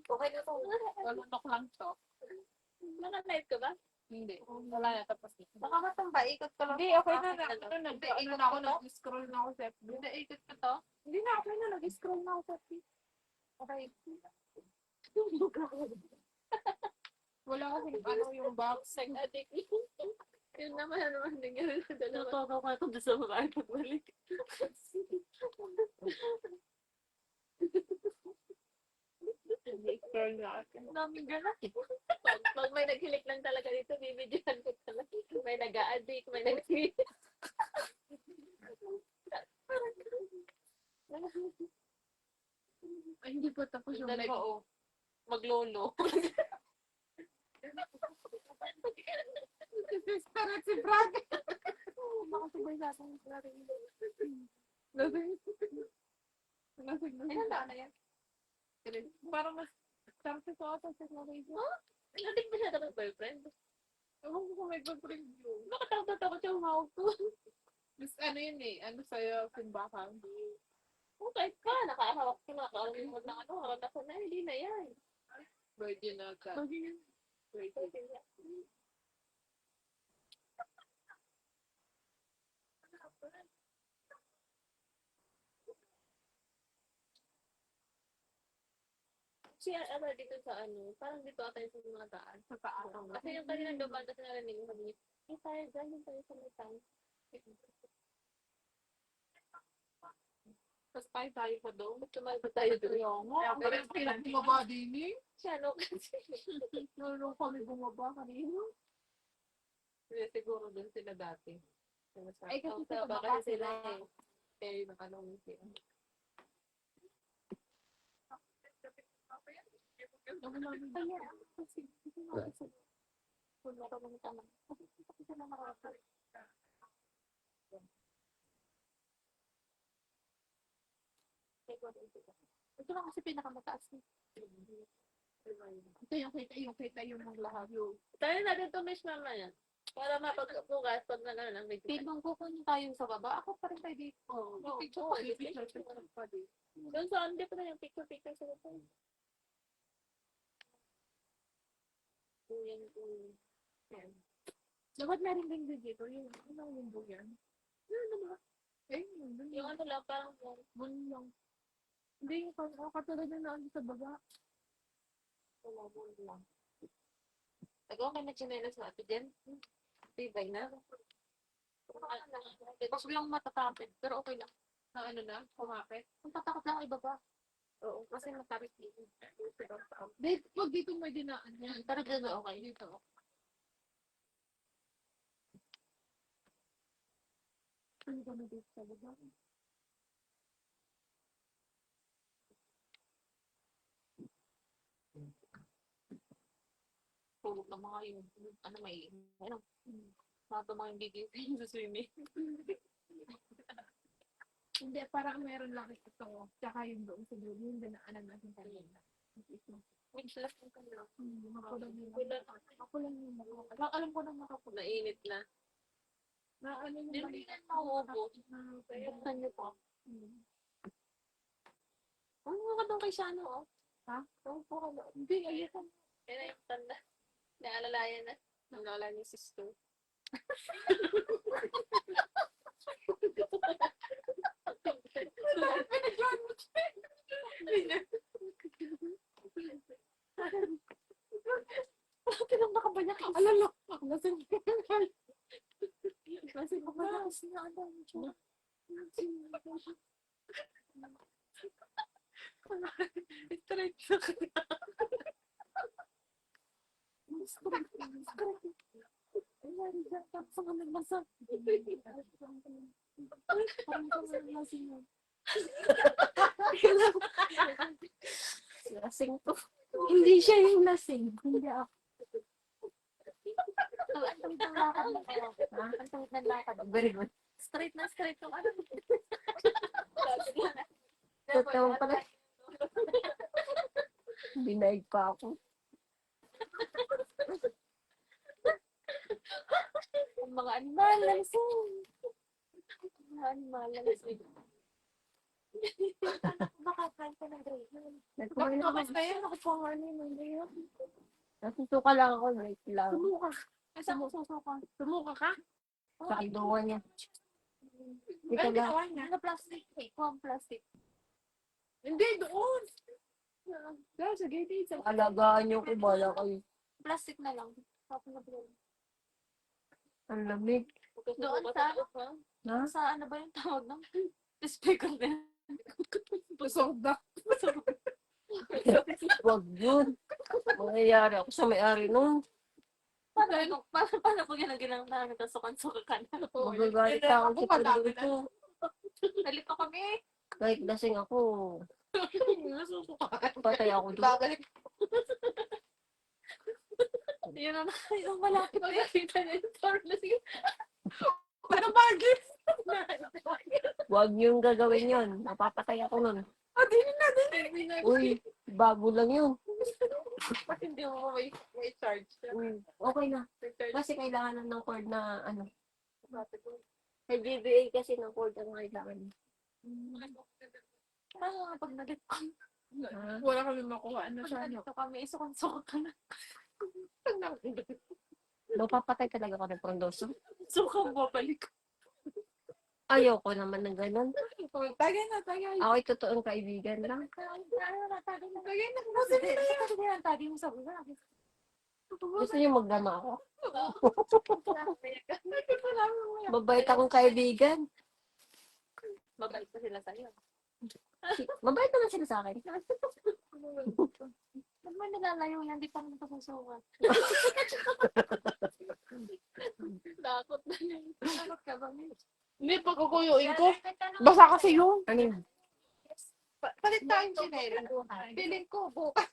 Okay na to. Ilolonok lang to. Naka-live ka ba? Hindi. Wala na, tapos na. Baka matamba, ikot ka lang. Hindi, okay na. Ano na ako, nag-scroll na ako sa FB. Hindi, ikot ka to. Hindi na, okay na. Nag-scroll na ako sa FB. Okay. Wala kasi ano yung box. Nag-addict. Yun naman nangyari sa dalawa. Natatawa ka doon sa mga pagbalik. Nag-scroll na ako. Daming ganap. Pag may naghilik lang talaga dito, bibidyohan ko talaga. May nag-a-addict, may nag-tweet. Ay, hindi pa tapos yung live. Oo. Maglolo. Sister at si Brad. Makasabay natin yung klaro. Lasing. Lasing na. Ilan taon na yan? Parang mas sarap sa ako sa Florida. Inadik ba siya ng boyfriend? Ewan ko kung may boyfriend yun. Nakatakot siya umawag ko. Mas ano yun eh, ano sa'yo, simbahan. Okay ka, nakahawak ko na. Nakakalimod ng ano, harap ako na, hindi na yan. Virgin na ka. Virgin. siya, dito sa ano, parang dito ata yung sa mga daan. Sa paalang. Kasi yung kanina dumaan, tapos narinig ko sabi niya, tayo dyan, yung tayo sa may town. Tapos tayo pa doon. Ba't tumayo pa tayo doon? Kaya pala yung bumaba din eh. Siya, no? Kasi, Nung kami bumaba kanina. siguro doon sila dati. Ay, kasi sa sa baka baba sila sila. eh. Kaya yung nakalong sila. Ako namin. Kaya, kasi, kung naroon ka lang. Kasi sila nakakasal. Ito lang kasi pinakamataas eh. Ito yung kita yung mga lahat. Tayo natin ito, Miss Mama yan. Para mapagbukas pag nalalang may Tignan ko kung tayo sa baba. Ako pa rin tayo dito. Oo, doon sa hindi pa na yung picture sa ito. Yan. Dapat meron din dito. Yung ano yung buyan. Ano ba? Eh, Yung ano lang, parang Bun lang. Hindi, katulad na naan sa baba. tumabol lang. Tagaw kayo na chinelas na ito dyan. Tibay na. Tapos lang matatapid. Pero okay lang. Na ano na, kumakit. Ang tatakot lang ibaba. Oo, kasi matapit dito. Wag dito may dinaan yan. Talaga na okay. Dito. Ano ba na dito sa baba? Tulog na mga yung, ano may, ano, mga mga yung gigising sa swimming. Hindi, parang meron lang ito. Tsaka yung doon sa dulo. Yung dinaanan natin kanina. May sila ng kanila. Makulang yung makulang yung makulang. Alam ko na makapula. Nainit na. Na ano yung Hindi na mauubos. Buksan niyo po. Ano ka doon kay Shano, oh? Ha? Oo po ka doon. Hindi, ayun. Yan na yung tanda. Naalalayan na. Naalala ni sister. Tinang nakabanyak. Alala. Lasing. Lasing ko pala. Kasi na ano. Straight na ka. Tapos ang nagmasa. Parang kami lasing mo. Lasing to. Hindi siya yung lasing. Hindi ako. Ang tawid ng lakad mo. Ang tawid ng lakad. Very good. Straight na straight yung ano. Totoo pala. Binaig pa ako. Ang mga animal, lasing. Mga animal, lasing. Baka kain ka ng grade. Nagkumain na Bakit ako. kaya nakapangan yun? Hindi yun. Natutuka lang ako. Wait lang. Sumuka. Asa mo susuka? Sumuka ka? Sa kiduwa niya. Hindi ka Ano ba? ginawa niya? Ano plastic? Kung plastic. Hindi, doon. Dahil sa gate, sa Alagaan niyo ko. Bala kayo. Plastic na lang. Tapos na doon. Ang lamig. Doon sa ano? Ha? Sa ano ba yung tawag ng speaker na yun? Soda. Wag yun. Mangyayari ako sa may-ari nun. Paano pag yan ang ginang namin, tapos sukan-suka ka na. Magagalit ako sa produto. Nalito kami. Kahit lasing ako. Nasusuka. Patay ako doon. Babalik. Yun na yung malapit na nakita niya yung torno. Sige. Ano ba, gift? Wag niyong gagawin yun. Napapatay ako nun. Ah, dinin na. Uy, bago lang yun. Ba't hindi mo may charge? Uy, okay na. May charge. Kasi kailangan ng cord na ano. May GBA kasi ng cord ang kailangan. Ah, pag nagit ko. Ha? Wala kami makuha. Ano Pag siya? nagito kami, sukan-suka ka na. Mapapatay talaga ako ng prondoso. Suka mo, balik. Ayoko naman ng ganun. Tagay na, tagay. Ako'y totoong kaibigan lang. Tagay na. Kasi na yan. Tagay mo sa buga. Gusto niyo magdama ako? Mabait akong kaibigan. Mabait pa sila sa'yo. Mabait naman sila sa akin. Ba't mo nilalayo yan? Di pa naman pasusukan. Takot na yun. Takot ka ba? Hindi, pagkukuyuin ko. Basa kasi yun. Ano yun? Palit tayong chinela. Feeling ko, bukas.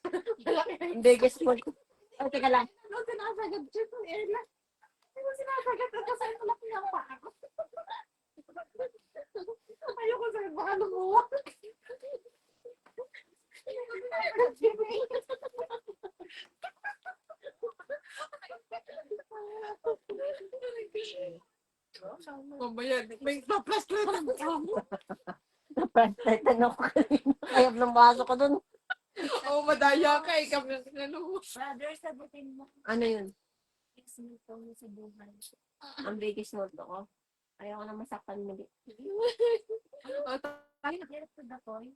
Ang biggest mo. Oh, teka lang. Ano, sinasagad siya sa Ella. Hindi mo sinasagad at kasi malaki ang paa ko. Ayoko sa'yo, baka lumuwa. Mamaya, may paplas lang ang amo. Naprastatan ako kanina. Kaya ng baso ko dun. Oo, madaya ka. Ikaw na sinalungo. Brother, sagutin mo. Ano yun? Yes, mo sa buhay. Ang biggest note ko. Ayoko na masaktan muli. Get to the point.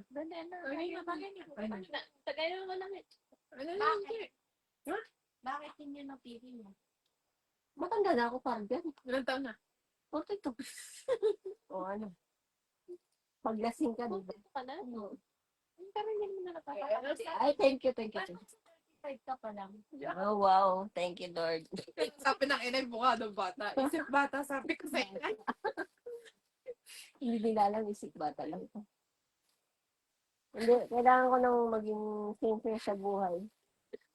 Dali na. Tagay na, tagay na. Tagay mo lang eh. Ano lang, Jay? Bakit hindi napili mo? Matanda na ako parang yan. Ilang taon na? 42. O ano? Paglasing ka, diba? Ka na? Ano? Pero hindi mo na napapakapit. Ay, thank you, thank you. Thank you. 35 ka pa lang. Oh, wow. Thank you, Lord. Sabi ng inay, mukha ng bata. Isip bata, sabi ko sa inay. Hindi nila alam, isip bata lang. Hindi, kailangan ko nang maging sincere sa buhay.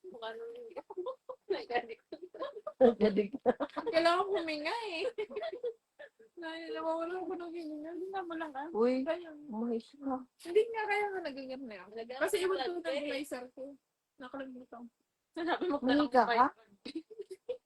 Mukha nung hindi ako. Nagadik. Gadig. Kailangan huminga eh. Nawawala ko ng hininga. Hindi na mo lang ah. Uy, Kaya, mahis ka. hindi nga kaya nga nagagat na yan. Kasi iwan ko ng blazer ko. Nakalimutan ko. Sinabi mo Mahi ka ka?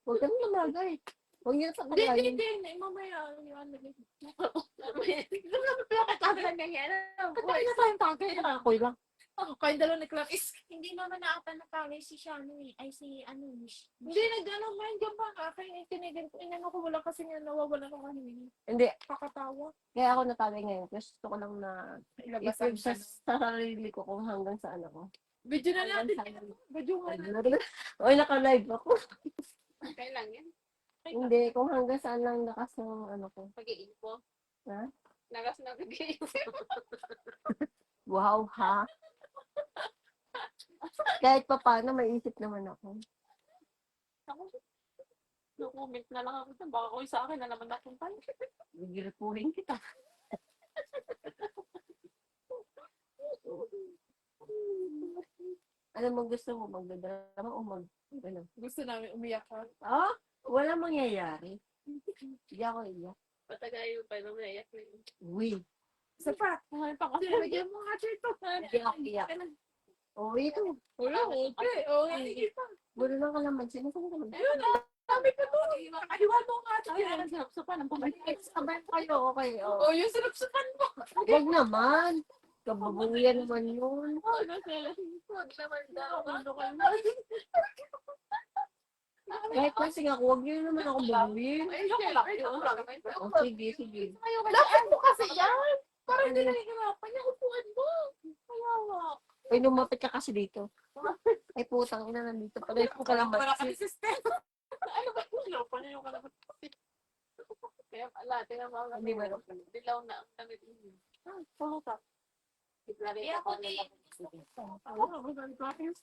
Huwag ka na namagay. Huwag niyo sa Hindi, kalahin. hindi, hindi. Mamaya, yung ano. Alam mo, pinakatabi lang ganyan. Patay na tayong tagay. Ako'y lang. Kayong dalawa ni Clarice. Hindi naman naata na tagay si Shano eh. Ay, si ano, Hindi, nag-ano, mind dyan ba? Kaya tinigil ko. Inano ko wala kasi nga nawawala ko kahininga. Hindi, Kakatawa. kaya ako natagay ngayon. Gusto ko lang na Ilabasan i-prove sa sarili ko kung hanggang saan ako. Video na natin. Hanggang saan. Video nga natin. Oy, naka-live ako. Kailan yan? Hindi, kung hanggang saan lang lakas ng ano ko. Pag-iinfo. Ha? Nagas na pag-iinfo. Wow, ha? Kahit pa paano, may isip naman ako. Ako, no-comment na lang ako. Baka ko sa akin na naman napunta. Gigiripuhin kita. Alam mo, gusto mo magdadrama o ano? Gusto namin umiyak ka. Ah, wala mangyayari. Hindi ako iyak. Patagayo pa nung naiyak na yun. Uy, Sa pa. Ay, pa kasi. Bigyan mo nga dito. hindi ako iyak. Uy, ito. Wala, okay. Oo, hindi pa. Wala lang kalamansin. Saan ka naman? Ayun, dami pa doon. Kakahiwa mo nga Ay, dito. ang sarap-sapan ng pamalik. Sabay kayo, okay. Oh. Oo, yung sinupsupan mo. Wag naman. Kababuyan naman yun. Oh, kasi. Huwag naman daw. Ano ka na? Kahit kasi ako, wag niyo naman ako babuyin. Ay, joke lang. Joke lang. Oh, sige, sige. Lapit mo kasi yan. Para hindi nahihirapan yung upuan mo. Kayawa. Ay, lumapit ka kasi dito. Ay, putang ina, nandito pala yung Para kalamansin. kasi system. Ano ba yung pa niya yung kalabat? Kaya pala, tingnan mo. Hindi ba? Dilaw na ang damit niyo. Pulo ka. Bigla rin Kaya ako ako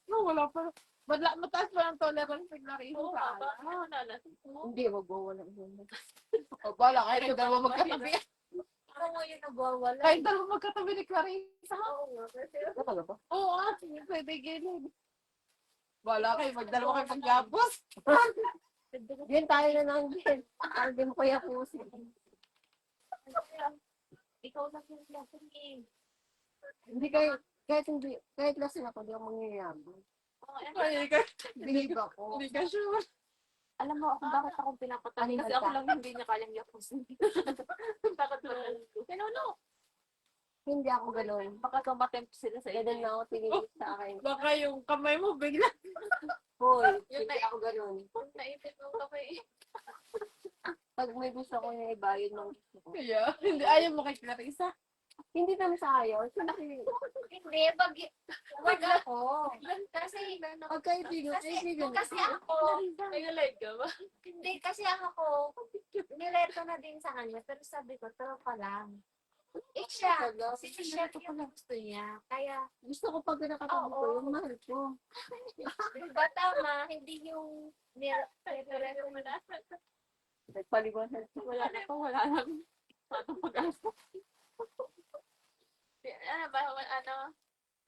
No, wala pa. Mataas pa ang tolerance ng Larissa. Oo, baba. Nalasin mo. Hindi, wag mo wala. O, bala, kahit yung dalawa magkatabi. Ako ngayon nagwawala. Kahit dalawa magkatabi ni Clarissa. Oo nga. Talaga ba? Oo, sige, pwede gilid. Wala kayo, magdalawa kayo pagyabos. Yan tayo na lang din. Hindi mo kaya pusin. Ikaw lang yung lesson eh. Hindi kayo, kahit lasing ako, di ako mangyayabang. Ay, ka, Believe ako. hindi ka sure. Alam mo, kung bakit ako pinapatabi? Ano Kasi ba? ako lang hindi niya kayang yapusin. Bakit ba? Pinuno. Hindi ako gano'n. Baka tumatempt sila sa Ganun na ako tingin sa akin. Baka yung kamay mo bigla. Hoy, Yun hindi na- ako gano'n. Naipit mo kamay. Pag may gusto ko yung iba, yun ang gusto ko. Kaya, hindi, ayaw mo kay Clarissa. Hindi naman sa ayaw. Hindi, wag ako. Kasi, Pagkaibigan, kaibigan. kasi ako, Nag-like ka ba? hindi, kasi ako, nileto na din sa kanya, pero sabi ko, tropa lang. Eh siya, siya yung gusto niya. Kaya, Gusto ko pag nakatabi ko, Oo. yung mahal ko. diba tama, hindi yung nire-reto mo na. Nagpaliwanag ko. Wala na po, wala na. Paano mag-asa? Ano ba, ano?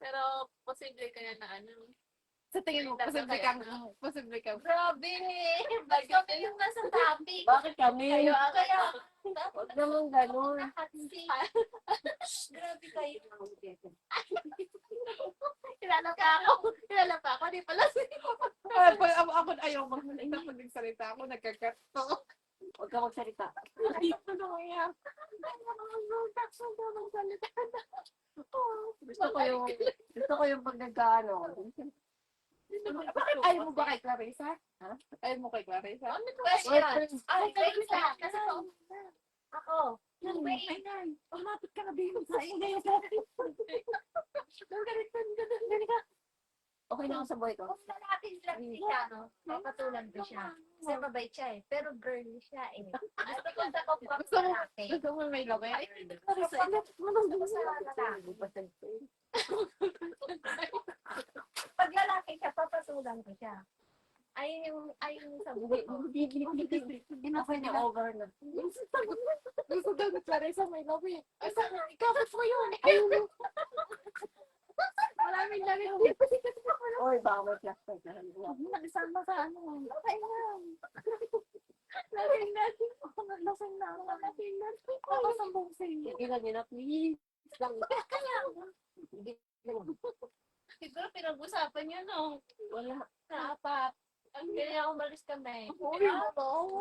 Pero posible kaya na ano. Sa tingin mo, posible kang. Grabe! Ba't kami yung nasa topic? Bakit kami? Kayo, Kaya, Huwag naman ganun. grabe kayo. kilala pa ako. Kilala pa ako. Di pala Ako ayaw magsalita. Pag nagsalita ako, nagkakato. Huwag ka magsalita. Ano kaya? Gusto ko yung pag nagkaano. Bakit ayaw mo ba kay Clarissa? Ha? Ayaw mo kay Clarissa? Question. Ay, wait lang. Kasi ako. Wait. Lumapit ka na bilang sa ingay. Okay na ako sa boy ko. Kung lalaki lang siya, no? Papatulan ko siya. Kasi mabait siya eh. Pero girly siya eh. Gusto ko sa kapag lalaki. Gusto mo may labi? Gusto ko sa lalaki. Pag lalaki siya, papatulan ko siya. Ayun yung sa buhay ko. Okay na, over na. Gusto daw ni Clarissa may labi. Ay, sana, ikapit mo yun. Ayun. Maraming labi. Oy, baka may plastic na. Nagsama sa ano. Okay na. Lasing natin. Lasing na. Lasing natin. Ako sa bungsing. Ilan yun na, please. Lang. Siguro pinag-usapan niyo, no? Wala. Sa apat. Kaya umalis kami. Uy, oo.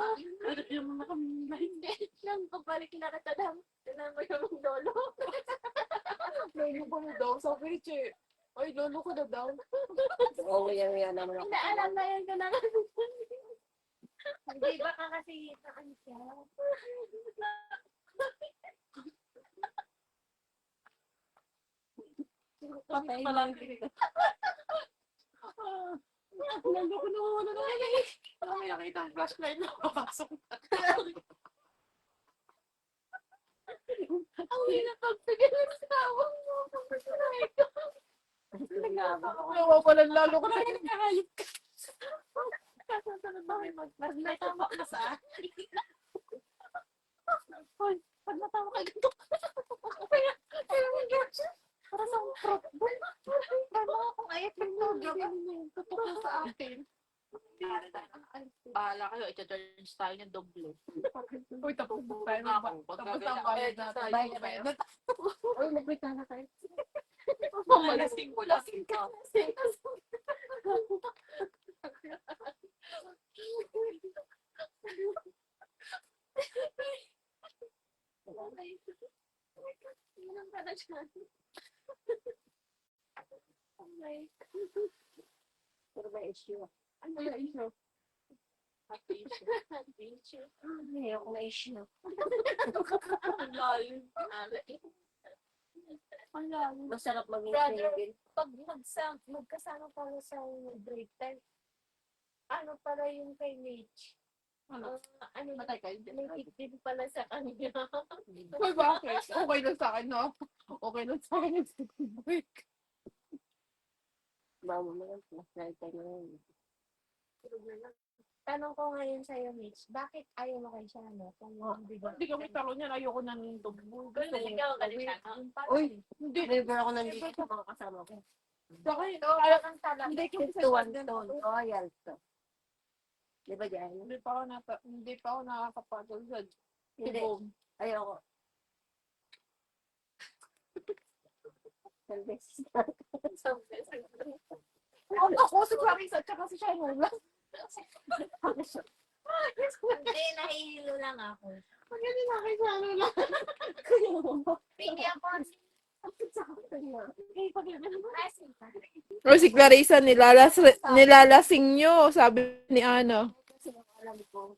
Yung mga kami. Nang pabalik na kita lang. Tinan mo yung lolo. Lolo ko na daw. Sabi ni Che. Ay, lolo ko na daw. Oo, yan naman ako. Inaalam na yan ko na nga. Hindi ba ka kasi saan siya? Patay pa lang. Lolo ko na wala na kaya. Wala may nakita ang flashlight na papasok na. Ang hirap pagpigil ng tawag mo. Nawawalan lalo ko na nakahayop ka. Kasasanod ba may mag-flashlight na makasa? Hoy, pag natawa ka ganito. Kaya para sa problem. Para akong ayat ng totoo sa akin. bahala kayo. I-charge tayo ng doble. Uy, tapos tayo. Tapos ang bayad natin. Bayad natin. Uy, magbita na tayo. Malasing ko. Lasing ka. Pero may issue. Ano yung issue? Hindi ako may issue. Ang lalim. Ang lalo. Masarap maging Brother. single. Pag magkasama pala sa break time, ano pala yung kay Mitch? Ano? Ano Matay ka? may tip pala sa kanya. Uy, bakit? Okay lang sa akin, no? Okay lang sa akin yung break. Mama mo lang, flashlight tayo ngayon. Tanong ko ngayon sa'yo, Mitch, bakit ayaw mo kay siya, no? Kung hindi ba? Hindi kami taro niyan. Ayoko na ng dugo. Gusto ko. Naligaw ka rin siya, no? Uy, Hindi. never ako nandito sa mga kasama ko. Sa akin, Ayaw kang talaga. hindi ko It's to one stone. Royal to. Di ba dyan? Hindi pa ako nakakapagod sa Hindi. tubog. Ayoko. Salves. Ako si Clarissa at saka si Sharon. Hindi, nahihilo lang ako. Pag yan yung akin sa ano lang. Pingi ako. O si Clarissa, nilalasing nyo, sabi ni Ana. Kasi alam ko.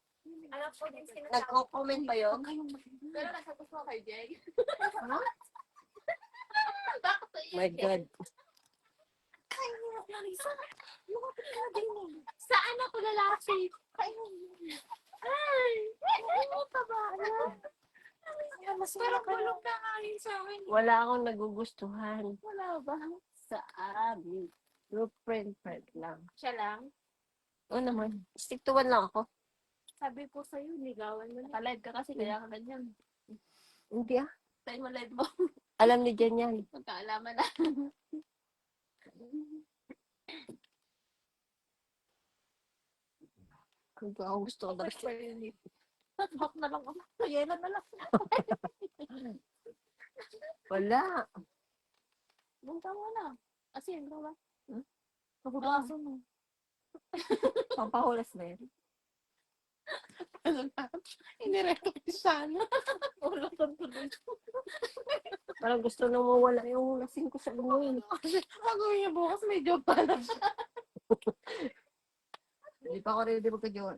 Ano po din sinasabi. Nagko-comment ba yun? Pero nasa gusto ko kay Jay. My God. Saan ako lalaki? Ay! Ano pa ba? Parang bulog na nga rin sa akin. Wala akong nagugustuhan Wala ba? sa amin. Group friend lang. Siya lang? Oo naman. Stick to one lang ako. Sabi ko sa'yo, ligawan mo na. Naka-live ka kasi kaya ka ganyan. Hindi ah. Tayo mo live mo. Alam ni Jen yan. Magkaalaman na. Kung ako gusto ko dapat. Hawak na lang ako. Kayela na lang. Wala. Bunta mo na. Asin, ikaw ba? Papaso mo. Pampahulas na yan. Ano na? Inireto ko sana. Wala kang tuloy. Parang gusto na mawala yung lasing ko sa lumoy. Ako niya bukas medyo pala siya. Hindi pa ako ready magka-jowa.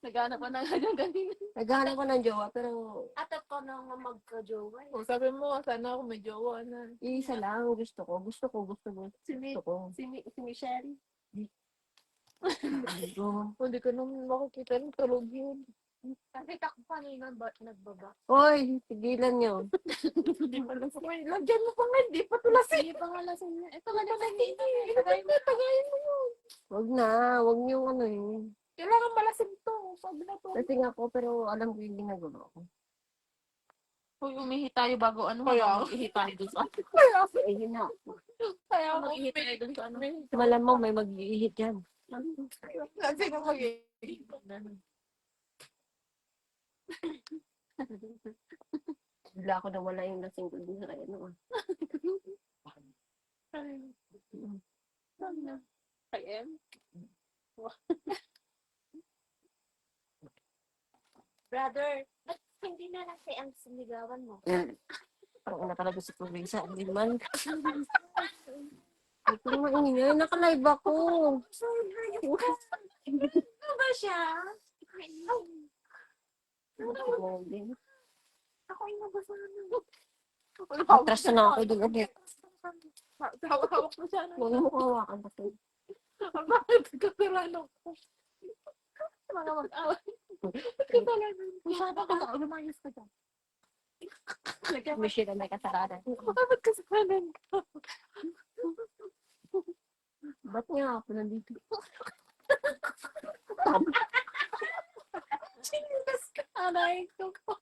Naghanap pa na nga ganyan. Naghahanap ko ng jowa pero Atat ko na nga magka-jowa. O, sabi mo, sana ako may jowa na. isa lang gusto ko. Gusto ko. Si ko. Michelle. Hindi ko naman makikita ng tulog yun. Nakita ko kanina nagbaba. Hoy, tigilan nyo. Hindi pa lang sa may. Lagyan mo pa nga, hindi pa tulasin. Hindi pa nga lasing niya. Ito nga lasing Tagayin mo yun. Wag na. Wag nyo ano eh. Kailangan malasing to. Sabi na to. Lasing ako pero alam ko yung ginagawa ko. Uy, umihi tayo bago ano. Kaya? Mag-ihi tayo dun sa ano. Kaya ako. Eh, yun na. Kaya ako. Mag-ihi tayo dun sa ano. Malamang may mag-iihit yan. Lasing ako eh. Bigla ako nawala yung lasing ko dun sa ano. Kay M? Brother, ba't hindi na lang ang sinigawan mo? Parang una talaga si Provinsa. Hindi man. Ito maingay. Naka-live ako. Ano ba siya? Ako ay nabasa na. Atras na ako dun ulit. Hawak mo siya. Huwag mo kawakan kasi. Bakit nagkapirano ko? Mga mag-away. Masyado ka na. Lumayas ka dyan. Michelle may kasalanan. Bakit kasalanan ka? Ba't nga ako nandito? Sinilas ka. Aray ko po.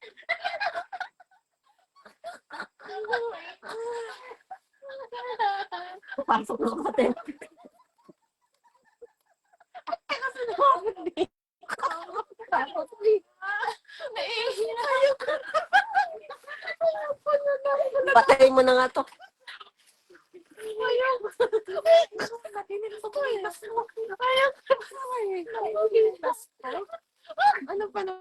Pasok na ako sa tent. Kasi nakakot din. Tapos naiiyak ka. Ayoko na na. Patayin mo na nga to. Ayoko. Ayoko. Ayoko. Ano pa na?